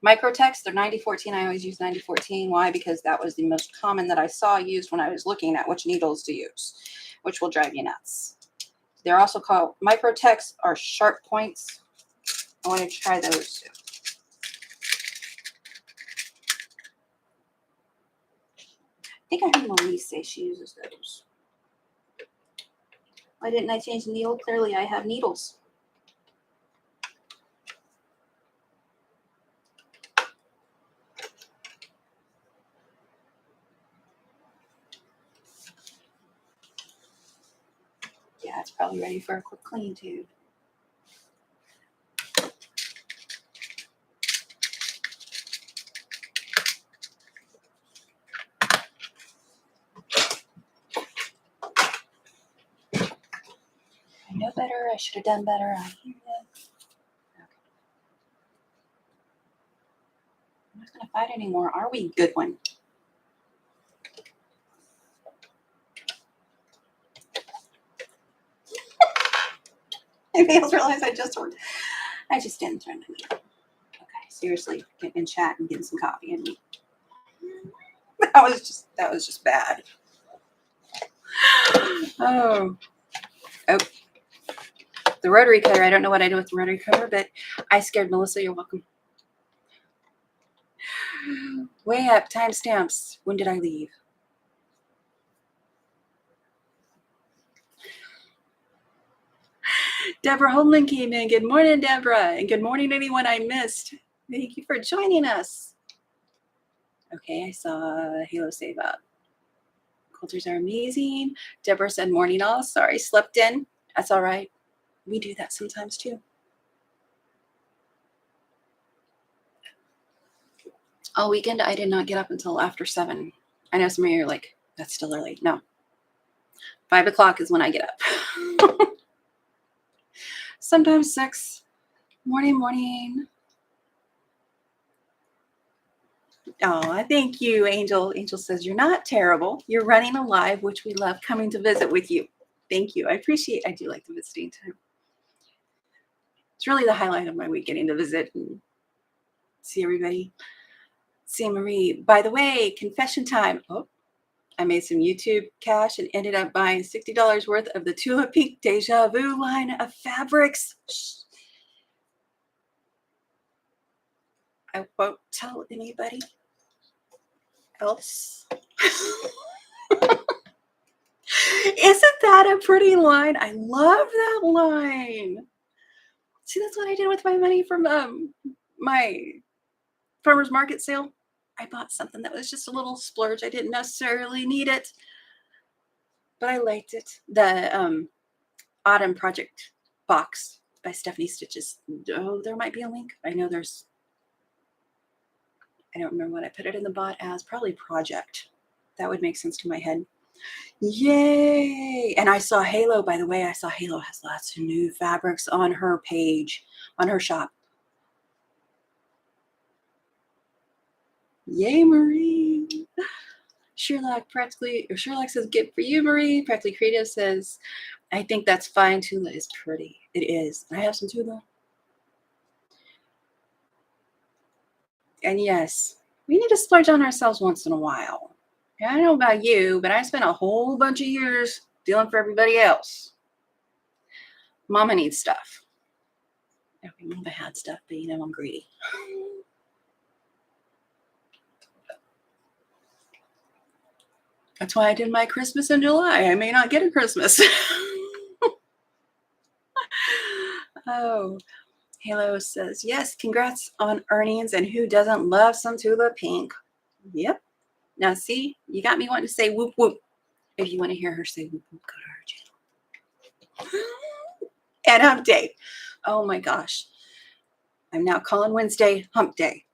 Microtex. They're 9014. I always use 9014. Why? Because that was the most common that I saw used when I was looking at which needles to use, which will drive you nuts. They're also called Microtex or Sharp Points. I wanted to try those too. I think I heard Melise say she uses those. Why didn't I change the needle? Clearly I have needles. Yeah, it's probably ready for a quick clean too. I know better. I should have done better. I hear you. Okay. I'm not going to fight anymore. Are we? Good one. I failed to realize I just didn't turn the meter. Okay, seriously, getting in chat and getting some coffee in me. That was just bad. Oh. The rotary cutter. I don't know what I do with the rotary cutter, but I scared Melissa. You're welcome. Way up. Timestamps. When did I leave? Deborah Holman came in. Good morning, Deborah. And good morning, anyone I missed. Thank you for joining us. Okay, I saw Halo Save Up. Quilters are amazing. Deborah said morning all. Sorry, slept in. That's all right. We do that sometimes too. All weekend, I did not get up until after 7. I know some of you are like, that's still early. No. 5 o'clock is when I get up. Sometimes 6. Morning. Oh, thank you, Angel. Angel says, you're not terrible. You're running a live, which we love coming to visit with you. Thank you. I do like the visiting time. It's really the highlight of my week, getting to visit and see everybody. See Marie. By the way, confession time. Oh, I made some YouTube cash and ended up buying $60 worth of the Tula Pink Deja Vu line of fabrics. Shh. I won't tell anybody else. Isn't that a pretty line? I love that line. See, that's what I did with my money from my farmer's market sale. I bought something that was just a little splurge. I didn't necessarily need it, but I liked it. The Autumn Project box by Stephanie Stitches. Oh, there might be a link. I know there's, I don't remember what I put it in the bot as. Probably Project. That would make sense to my head. Yay! And I saw Halo, by the way. I saw Halo has lots of new fabrics on her page, on her shop. Yay, Marie! Sherlock says, "Good for you, Marie." Practically Creative says, "I think that's fine. Tula is pretty." It is. I have some Tula. And yes, we need to splurge on ourselves once in a while. I don't know about you, but I spent a whole bunch of years dealing for everybody else. Mama needs stuff. Okay, Mama had stuff, but you know I'm greedy. That's why I did my Christmas in July. I may not get a Christmas. Oh, Halo says, "Yes, congrats on earnings, and who doesn't love some Tula Pink?" Yep. Now, see, you got me wanting to say whoop whoop. If you want to hear her say whoop whoop, go to her channel. And hump day. Oh my gosh. I'm now calling Wednesday hump day.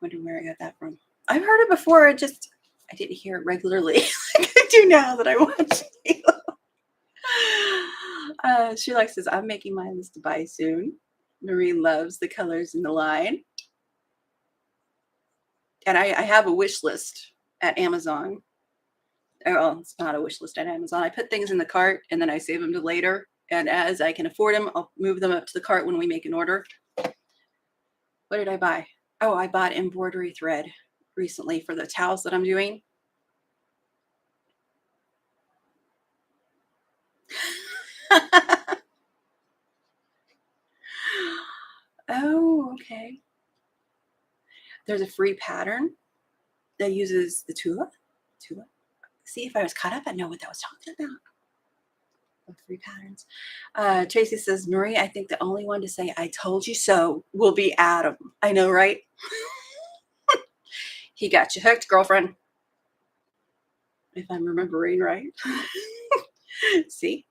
Wonder where I got that from. I've heard it before. I didn't hear it regularly like I do now that I watch Halo. She says, "I'm making my list to buy soon." Marie loves the colors in the line. And I have a wish list at Amazon. Well, it's not a wish list at Amazon. I put things in the cart and then I save them to later. And as I can afford them, I'll move them up to the cart when we make an order. What did I buy? Oh, I bought embroidery thread recently for the towels that I'm doing. Oh, okay. There's a free pattern that uses the Tula. See, if I was caught up, I'd know what that was talking about. Free patterns. Tracy says, "Marie, I think the only one to say 'I told you so' will be Adam." I know, right? He got you hooked, girlfriend. If I'm remembering right. See?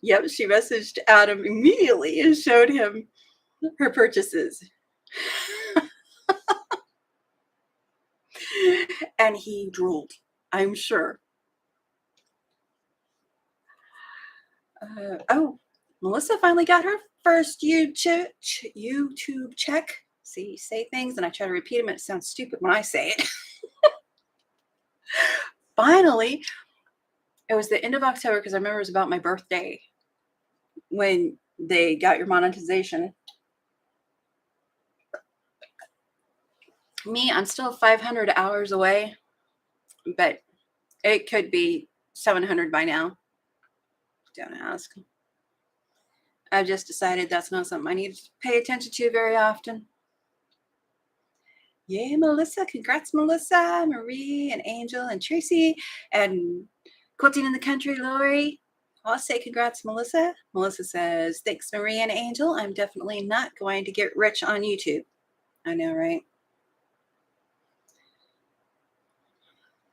Yep, she messaged Adam immediately and showed him her purchases. And he drooled, I'm sure. Oh, Melissa finally got her first YouTube check. See, you say things and I try to repeat them and it sounds stupid when I say it. Finally, it was the end of October because I remember it was about my birthday when they got your monetization. Me, I'm still 500 hours away, but it could be 700 by now. Don't ask. I've just decided that's not something I need to pay attention to very often. Yay, Melissa. Congrats, Melissa, Marie, and Angel, and Tracy, and Quilting in the Country, Lori. I'll say congrats, Melissa. Melissa says, "Thanks, Marie and Angel. I'm definitely not going to get rich on YouTube." I know, right?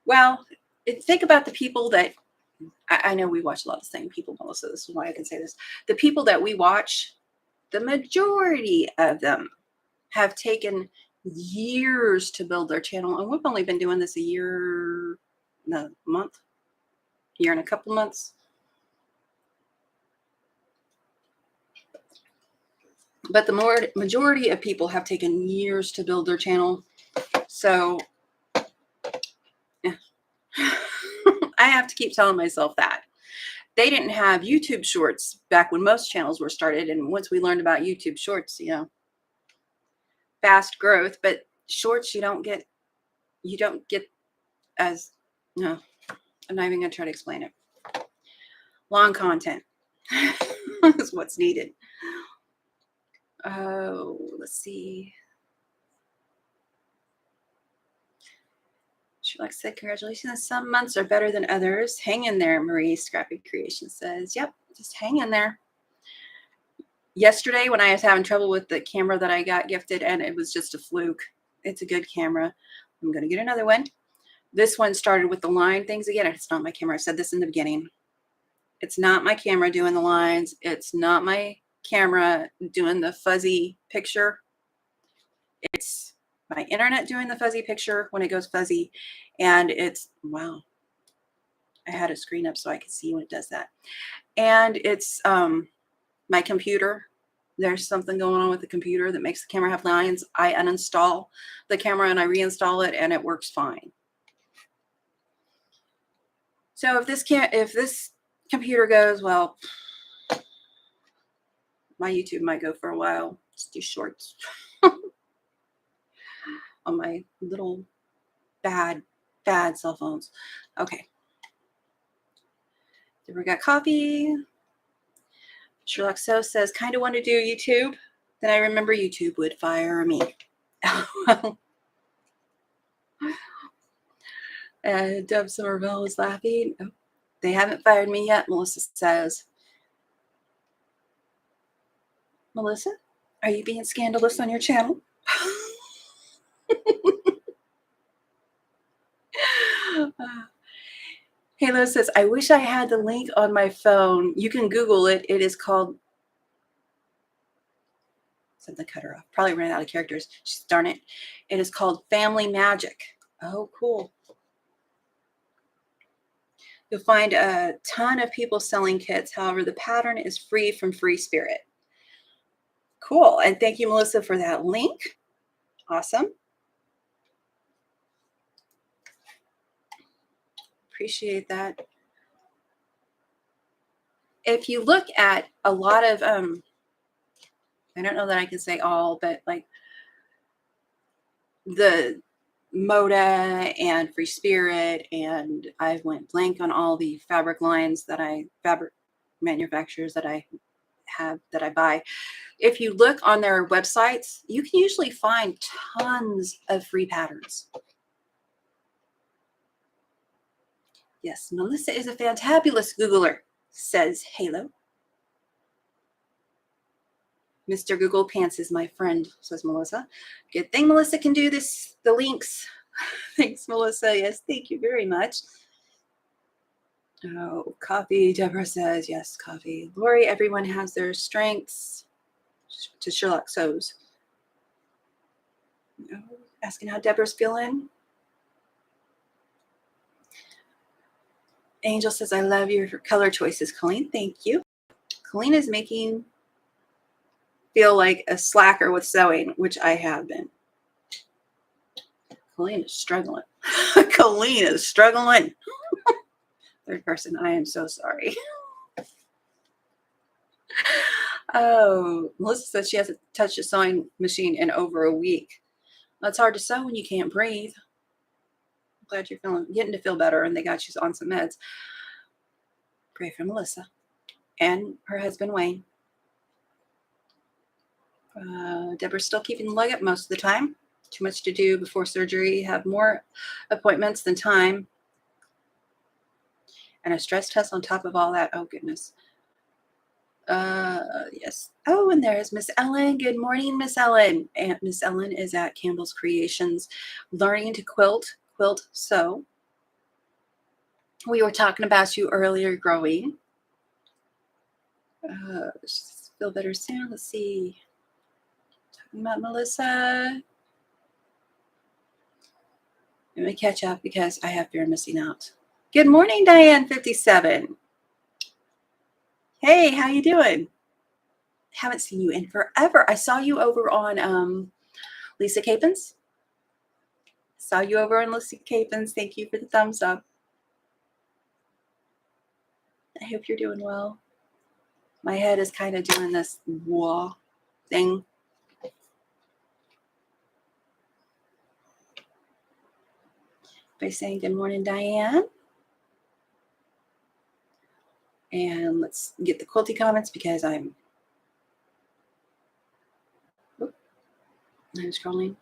Well, think about the people that, I know we watch a lot of the same people, Melissa. This is why I can say this. The people that we watch, the majority of them have taken years to build their channel. And we've only been doing this a year and a couple months. But the majority of people have taken years to build their channel. So yeah. I have to keep telling myself that. they didn't have YouTube shorts back when most channels were started. And once we learned about YouTube shorts, fast growth, but shorts, you don't get as, no, I'm not even going to try to explain it. Long content is what's needed. Oh, let's see. Sherlock said, congratulations. Some months are better than others. Hang in there, Marie. Scrappy Creation says, yep, just hang in there. Yesterday when I was having trouble with the camera that I got gifted, and it was just a fluke. It's a good camera. I'm going to get another one. This one started with the line things again. It's not my camera. I said this in the beginning. It's not my camera doing the lines. It's not my camera doing the fuzzy picture. It's my internet doing the fuzzy picture when it goes fuzzy. And it's, wow. I had a screen up so I could see when it does that. And it's my computer. There's something going on with the computer that makes the camera have lines. I uninstall the camera and I reinstall it, and it works fine. So if this computer goes, well, my YouTube might go for a while. Just do shorts on my little bad cell phones. Okay. Then we got coffee. Sherlock So says, kind of want to do YouTube. Then I remember YouTube would fire me. Deb Somerville is laughing. Oh, they haven't fired me yet, Melissa says. Melissa, are you being scandalous on your channel? Halo says, I wish I had the link on my phone. You can Google it. It is called, something cut her off. Probably ran out of characters. Darn it. It is called Family Magic. Oh, cool. You'll find a ton of people selling kits. However, the pattern is free from Free Spirit. Cool. And thank you, Melissa, for that link. Awesome. Appreciate that. If you look at a lot of, I don't know that I can say all, but like the Moda and Free Spirit, and I went blank on all the fabric lines fabric manufacturers that I have, that I buy. If you look on their websites, you can usually find tons of free patterns. Yes, Melissa is a fantabulous Googler, says Halo. Mr. Google Pants is my friend, says Melissa. Good thing Melissa can do this, the links. Thanks, Melissa. Yes, thank you very much. Oh, coffee, Deborah says. Yes, coffee. Lori, everyone has their strengths. To Sherlock So's. Oh, asking how Deborah's feeling. Angel says, I love your color choices, Coleen. Thank you. Coleen is making feel like a slacker with sewing, which I have been. Coleen is struggling. Coleen is struggling. Third person, I am so sorry. Oh, Melissa says she hasn't touched a sewing machine in over a week. That's hard to sew when you can't breathe. I'm glad you're getting to feel better, and they got you on some meds. Pray for Melissa and her husband, Wayne. Deborah's still keeping the leg up most of the time. Too much to do before surgery. Have more appointments than time. And a stress test on top of all that. Oh, goodness. Yes. Oh, and there's Miss Ellen. Good morning, Miss Ellen. And Miss Ellen is at Campbell's Creations, learning to quilt, sew. We were talking about you earlier growing. Feel better soon. Let's see. Talking about Melissa. Let me catch up because I have fear of missing out. Good morning, Diane57. Hey, how you doing? Haven't seen you in forever. I saw you over on Lisa Capens. Saw you over on Lisa Capens. Thank you for the thumbs up. I hope you're doing well. My head is kind of doing this wah thing. By saying good morning, Diane. And let's get the quilty comments because I'm scrolling.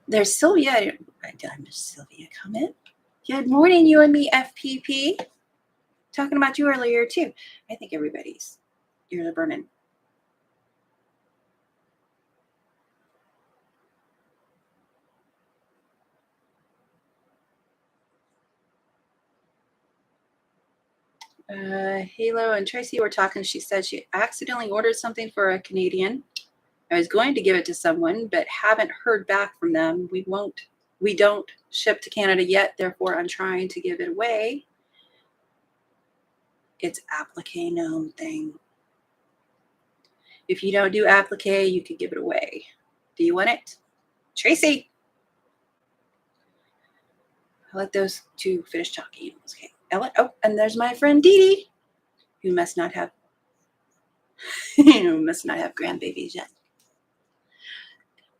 There's Sylvia. Did I miss Sylvia comment? Good morning, you and me, FPP. Talking about you earlier, too. I think everybody's ears are burning. Halo and Tracy were talking. She said she accidentally ordered something for a Canadian. I was going to give it to someone, but haven't heard back from them. We don't ship to Canada yet. Therefore, I'm trying to give it away. It's applique known thing. If you don't do applique, you could give it away. Do you want it? Tracy. I'll let those two finish talking. Okay. Ellen, and there's my friend Dee Dee, who must not have grandbabies yet.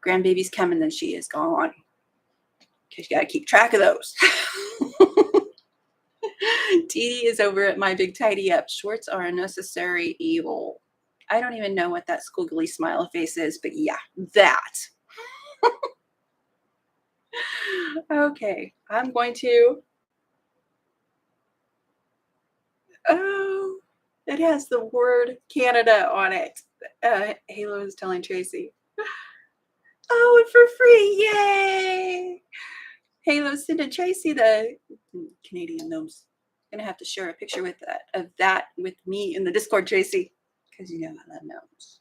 Grandbabies come and then she is gone. Because you got to keep track of those. Dee Dee is over at My Big Tidy Up. Shorts are a necessary evil. I don't even know what that squiggly smile face is, but yeah, that. Okay, I'm going to. Oh, it has the word Canada on it. Halo is telling Tracy. Oh, and for free. Yay. Halo sending Tracy the Canadian gnomes. Gonna have to share a picture with of that with me in the Discord, Tracy, because you know I love gnomes.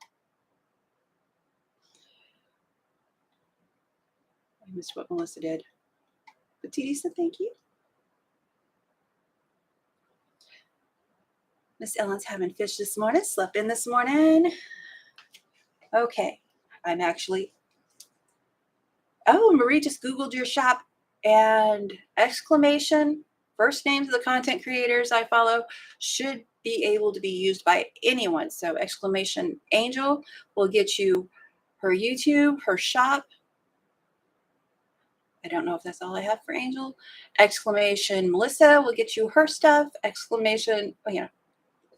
I missed what Melissa did, but Dee Dee said thank you. Miss Ellen's having fish this morning. Slept in this morning. Okay, I'm actually. Oh, Marie just Googled your shop and exclamation. First names of the content creators I follow should be able to be used by anyone. So exclamation Angel will get you her YouTube, her shop. I don't know if that's all I have for Angel. Exclamation Melissa will get you her stuff. Exclamation,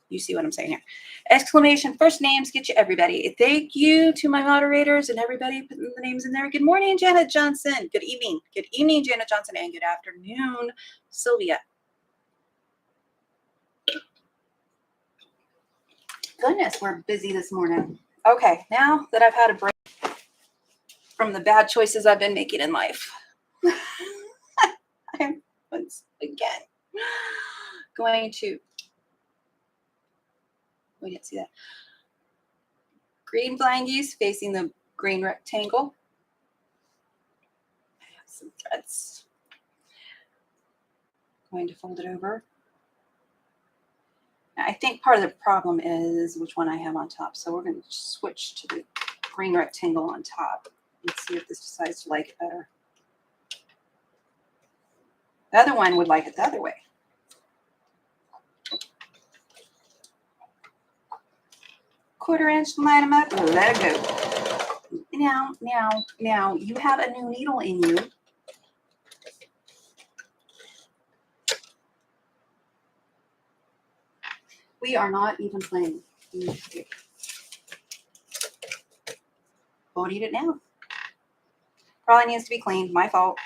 you see what I'm saying here. Exclamation first names get you everybody. Thank you to my moderators and everybody putting the names in there. Good morning, Janet Johnson. Good evening. Good evening, Janet Johnson, and good afternoon, Sylvia. Goodness, we're busy this morning. Okay, now that I've had a break from the bad choices I've been making in life, I'm once again going to. We didn't see that. Green flying geese facing the green rectangle. I have some threads. Going to fold it over. Now, I think part of the problem is which one I have on top. So we're going to switch to the green rectangle on top and see if this decides to like it better. The other one would like it the other way. Quarter inch, line them up, and let it go. Now, you have a new needle in you. We are not even playing. Won't eat it now. Probably needs to be cleaned. My fault.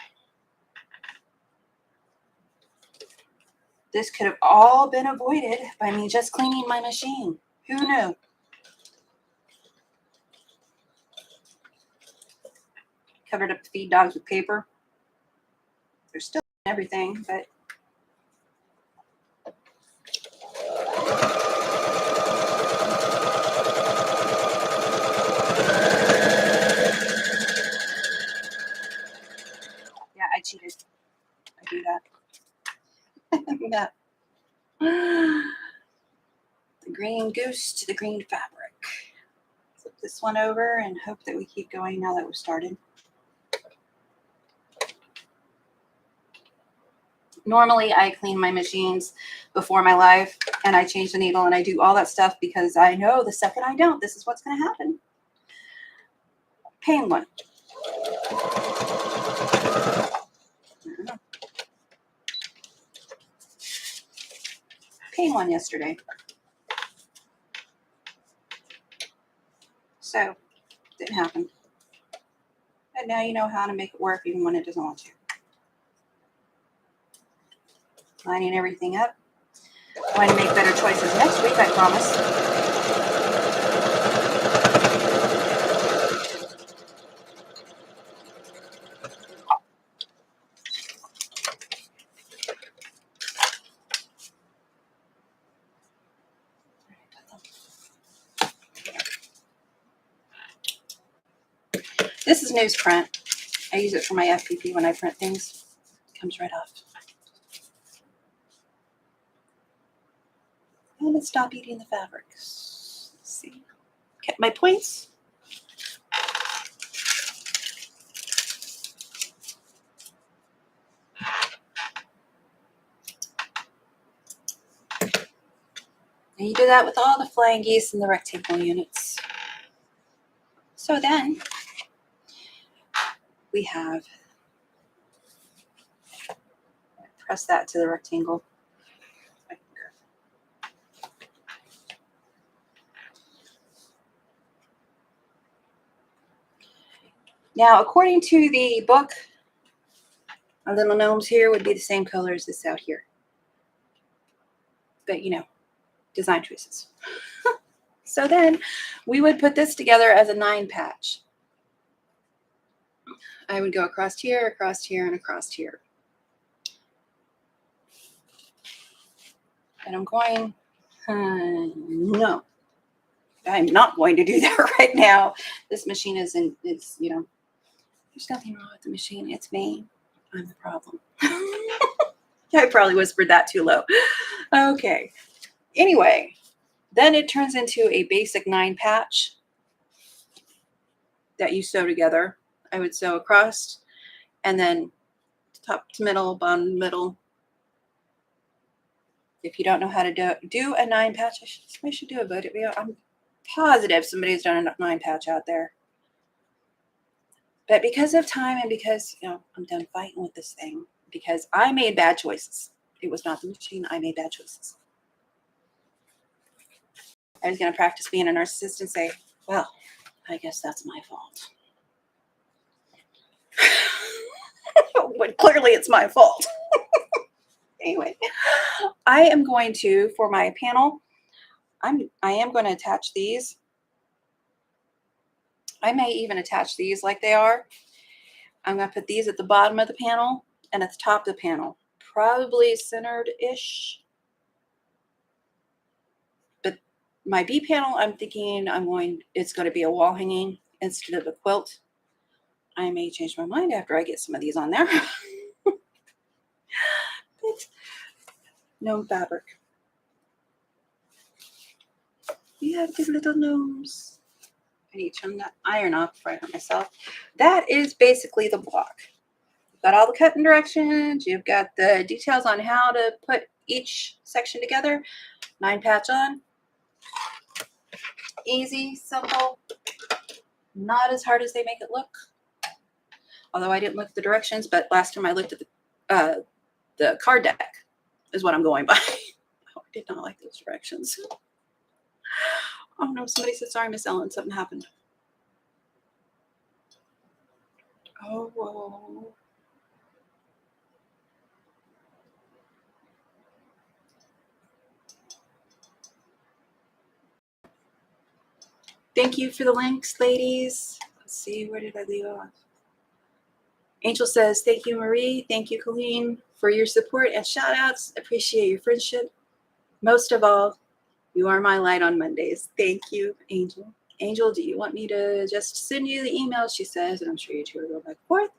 This could have all been avoided by me just cleaning my machine. Who knew? Covered up the feed dogs with paper. They're still everything, but yeah, I cheated. I do that. Yeah. The green goose to the green fabric. Flip this one over and hope that we keep going now that we've started. Normally, I clean my machines before my live, and I change the needle, and I do all that stuff because I know the second I don't, this is what's going to happen. Pain one. Pain one yesterday. So, didn't happen. And now you know how to make it work even when it doesn't want to. Lining everything up. Going to make better choices next week, I promise. This is newsprint. I use it for my FPP when I print things. It comes right off. And let's stop eating the fabrics. Let's see. Get my points. And you do that with all the flying geese and the rectangle units. So then we have, press that to the rectangle. Now, according to the book, our little gnomes here would be the same color as this out here. But, you know, design choices. So then we would put this together as a 9 patch. I would go across here, and across here. And I'm going, no, I'm not going to do that right now. This machine is, you know, there's nothing wrong with the machine. It's me. I'm the problem. I probably whispered that too low. Okay. Anyway, then it turns into a basic 9 patch that you sew together. I would sew across and then top to middle, bottom to middle. If you don't know how to do a 9 patch, I should do a video. I'm positive somebody's done a 9 patch out there. But because of time and because, you know, I'm done fighting with this thing, because I made bad choices. It was not the machine. I made bad choices. I was going to practice being a narcissist and say, well, I guess that's my fault. But clearly it's my fault. Anyway, I am going to, for my panel, I am going to attach these. I may even attach these like they are. I'm going to put these at the bottom of the panel and at the top of the panel. Probably centered-ish. But my B panel, I'm thinking it's going to be a wall hanging instead of a quilt. I may change my mind after I get some of these on there. But gnome fabric. We have these little gnomes. I need to turn that iron off before I hurt myself. That is basically the block. You've got all the cutting directions. You've got the details on how to put each section together. 9 patch on. Easy, simple, not as hard as they make it look. Although I didn't look at the directions, but last time I looked at the card deck is what I'm going by. Oh, I did not like those directions. Oh no, somebody said, sorry, Miss Ellen, something happened. Oh, whoa. Thank you for the links, ladies. Let's see, where did I leave off? Angel says, thank you, Marie. Thank you, Coleen, for your support and shout outs. Appreciate your friendship. Most of all, you are my light on Mondays. Thank you, Angel. Angel, do you want me to just send you the email? She says, and I'm sure you two will go back and forth.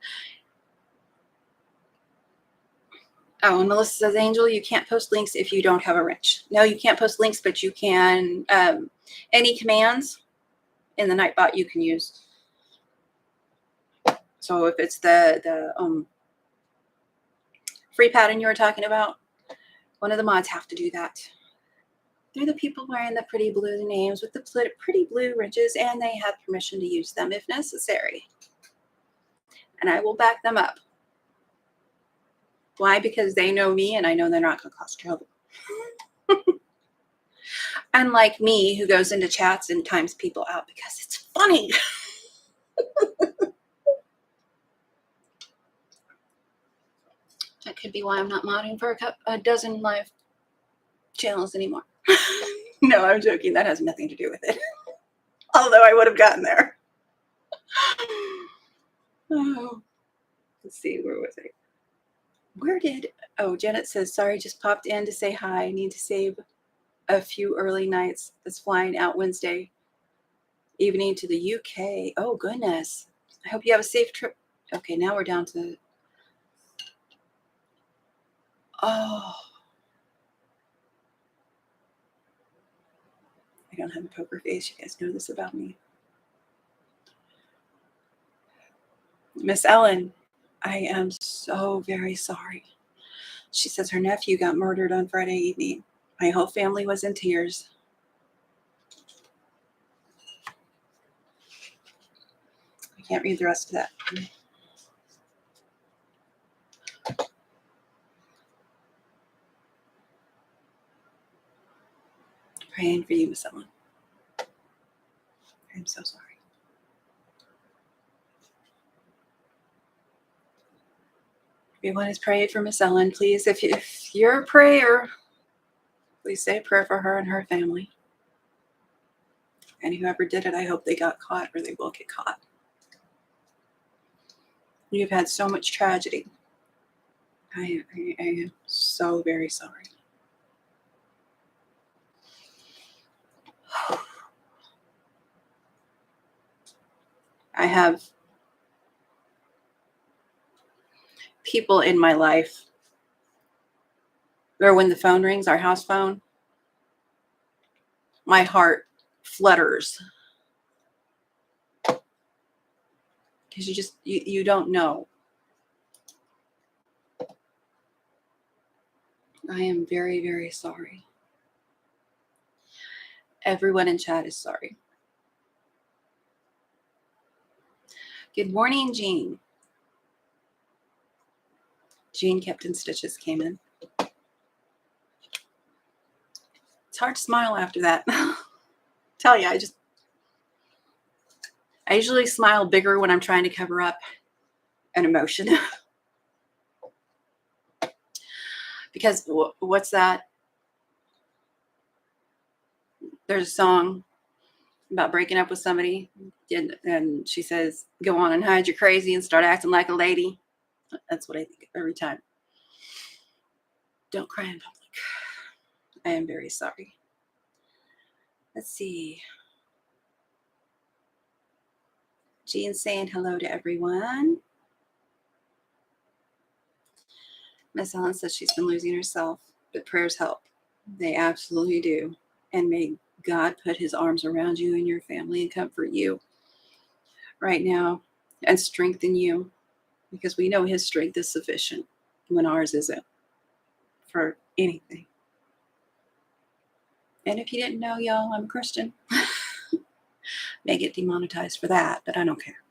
Oh, and Melissa says, Angel, you can't post links if you don't have a wrench. No, you can't post links, but you can, any commands in the Nightbot you can use. So if it's the free pattern you were talking about, one of the mods have to do that. They're the people wearing the pretty blue names with the pretty blue ridges, and they have permission to use them if necessary. And I will back them up. Why? Because they know me, and I know they're not going to cause trouble. Unlike me, who goes into chats and times people out because it's funny. That could be why I'm not modding for a dozen live channels anymore. No, I'm joking. That has nothing to do with it. Although I would have gotten there. Oh, let's see. Where was I? Oh, Janet says, sorry, just popped in to say hi. I need to save a few early nights. That's flying out Wednesday evening to the UK. Oh, goodness. I hope you have a safe trip. Okay, now we're down to... Oh. I don't have a poker face. You guys know this about me. Miss Ellen, I am so very sorry. She says her nephew got murdered on Friday evening. My whole family was in tears. I can't read the rest of that. Praying for you, Miss Ellen. I'm so sorry. Everyone is praying for Miss Ellen. Please, if you're a prayer, please say a prayer for her and her family. And whoever did it, I hope they got caught or they will get caught. You've had so much tragedy. I am so very sorry. I have people in my life where when the phone rings, our house phone, my heart flutters. Because you don't know. I am very, very sorry. Everyone in chat is sorry. Good morning, Jean. Jean kept in stitches came in. It's hard to smile after that. Tell you, I usually smile bigger when I'm trying to cover up an emotion. Because what's that? There's a song about breaking up with somebody, and she says, go on and hide your crazy and start acting like a lady. That's what I think every time. Don't cry in public. I am very sorry. Let's see. Jean's saying hello to everyone. Miss Ellen says she's been losing herself, but prayers help. They absolutely do. And may God put his arms around you and your family and comfort you right now and strengthen you, because we know his strength is sufficient when ours isn't for anything. And if you didn't know, y'all, I'm a Christian. May get demonetized for that, but I don't care.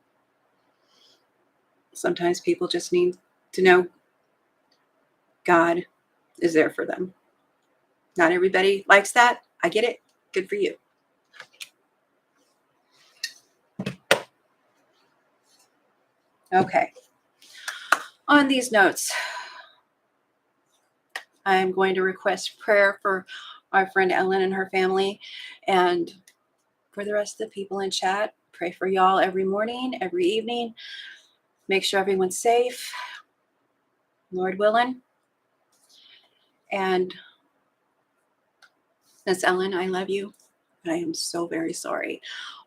Sometimes people just need to know God is there for them. Not everybody likes that. I get it. Good for you. Okay. On these notes, I'm going to request prayer for our friend Ellen and her family, and for the rest of the people in chat. Pray for y'all every morning, every evening. Make sure everyone's safe, Lord willing. And Miss Ellen, I love you. I am so very sorry.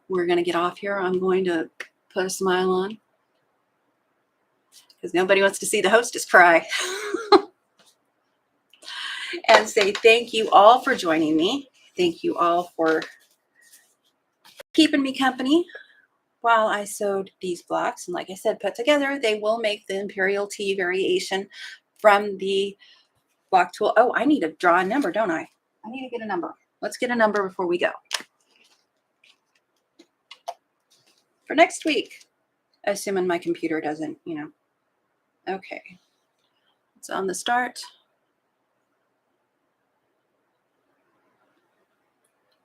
We're going to get off here. I'm going to put a smile on, because nobody wants to see the hostess cry. And say thank you all for joining me. Thank you all for keeping me company while I sewed these blocks. And like I said, put together, they will make the Imperial T variation from the block tool. Oh, I need to draw a number, don't I? I need to get a number. Let's get a number before we go. For next week, assuming my computer doesn't, Okay. It's on the start.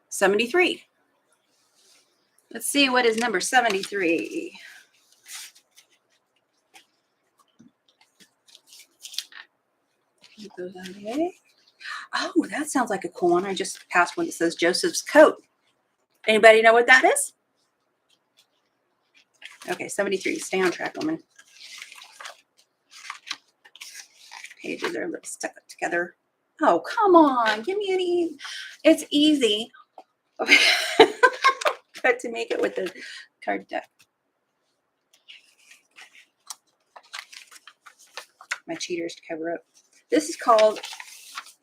73. Let's see, what is number 73? Go that way. Oh, that sounds like a cool one. I just passed one that says Joseph's coat. Anybody know what that is? Okay, 73. Stay on track, woman. Pages are a little stuck together. Oh, come on. Give me any. It's easy. But to make it with the card deck. My cheaters to cover up. This is called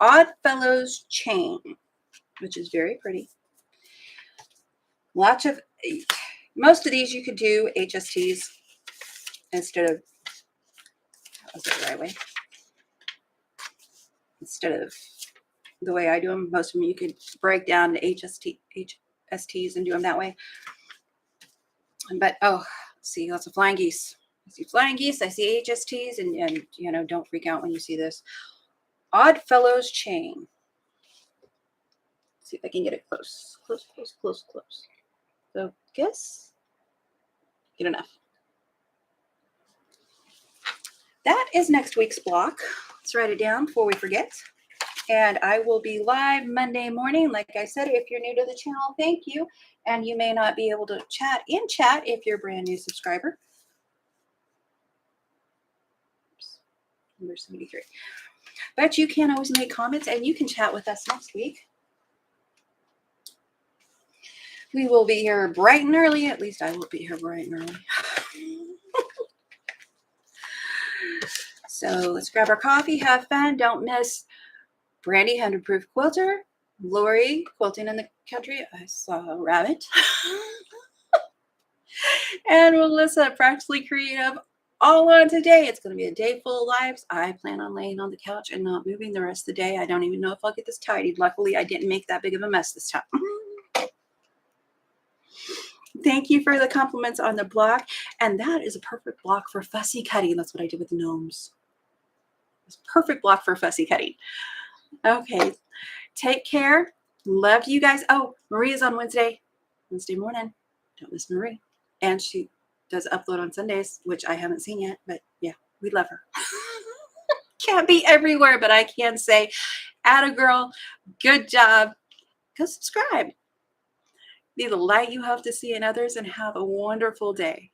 Oddfellows Chain, which is very pretty. Most of these you could do HSTs instead of, that was the right way. Instead of the way I do them, most of them you could break down to HSTs and do them that way. But, oh, see, lots of flying geese. I see flying geese, I see HSTs, and don't freak out when you see this. Oddfellows Chain. Let's see if I can get it close. Close. Focus. Get enough. That is next week's block. Let's write it down before we forget. And I will be live Monday morning. Like I said, if you're new to the channel, thank you. And you may not be able to chat if you're a brand new subscriber. Oops. Number 73. But you can always make comments and you can chat with us next week. We will be here bright and early. At least I will be here bright and early. So let's grab our coffee, have fun. Don't miss Brandy 100 Proof Quilter, Lori Quilting in the Country. I saw a rabbit. And Melissa, Practically Creative, all on today. It's going to be a day full of lives. I plan on laying on the couch and not moving the rest of the day. I don't even know if I'll get this tidied. Luckily, I didn't make that big of a mess this time. Thank you for the compliments on the block. And that is a perfect block for fussy cutting. That's what I did with the gnomes. It's a perfect block for fussy cutting. Okay. Take care. Love you guys. Oh, Maria's on Wednesday morning. Don't miss Marie. And she does upload on Sundays, which I haven't seen yet. But yeah, we love her. Can't be everywhere, but I can say, atta girl, good job. Go subscribe. Be the light you hope to see in others and have a wonderful day.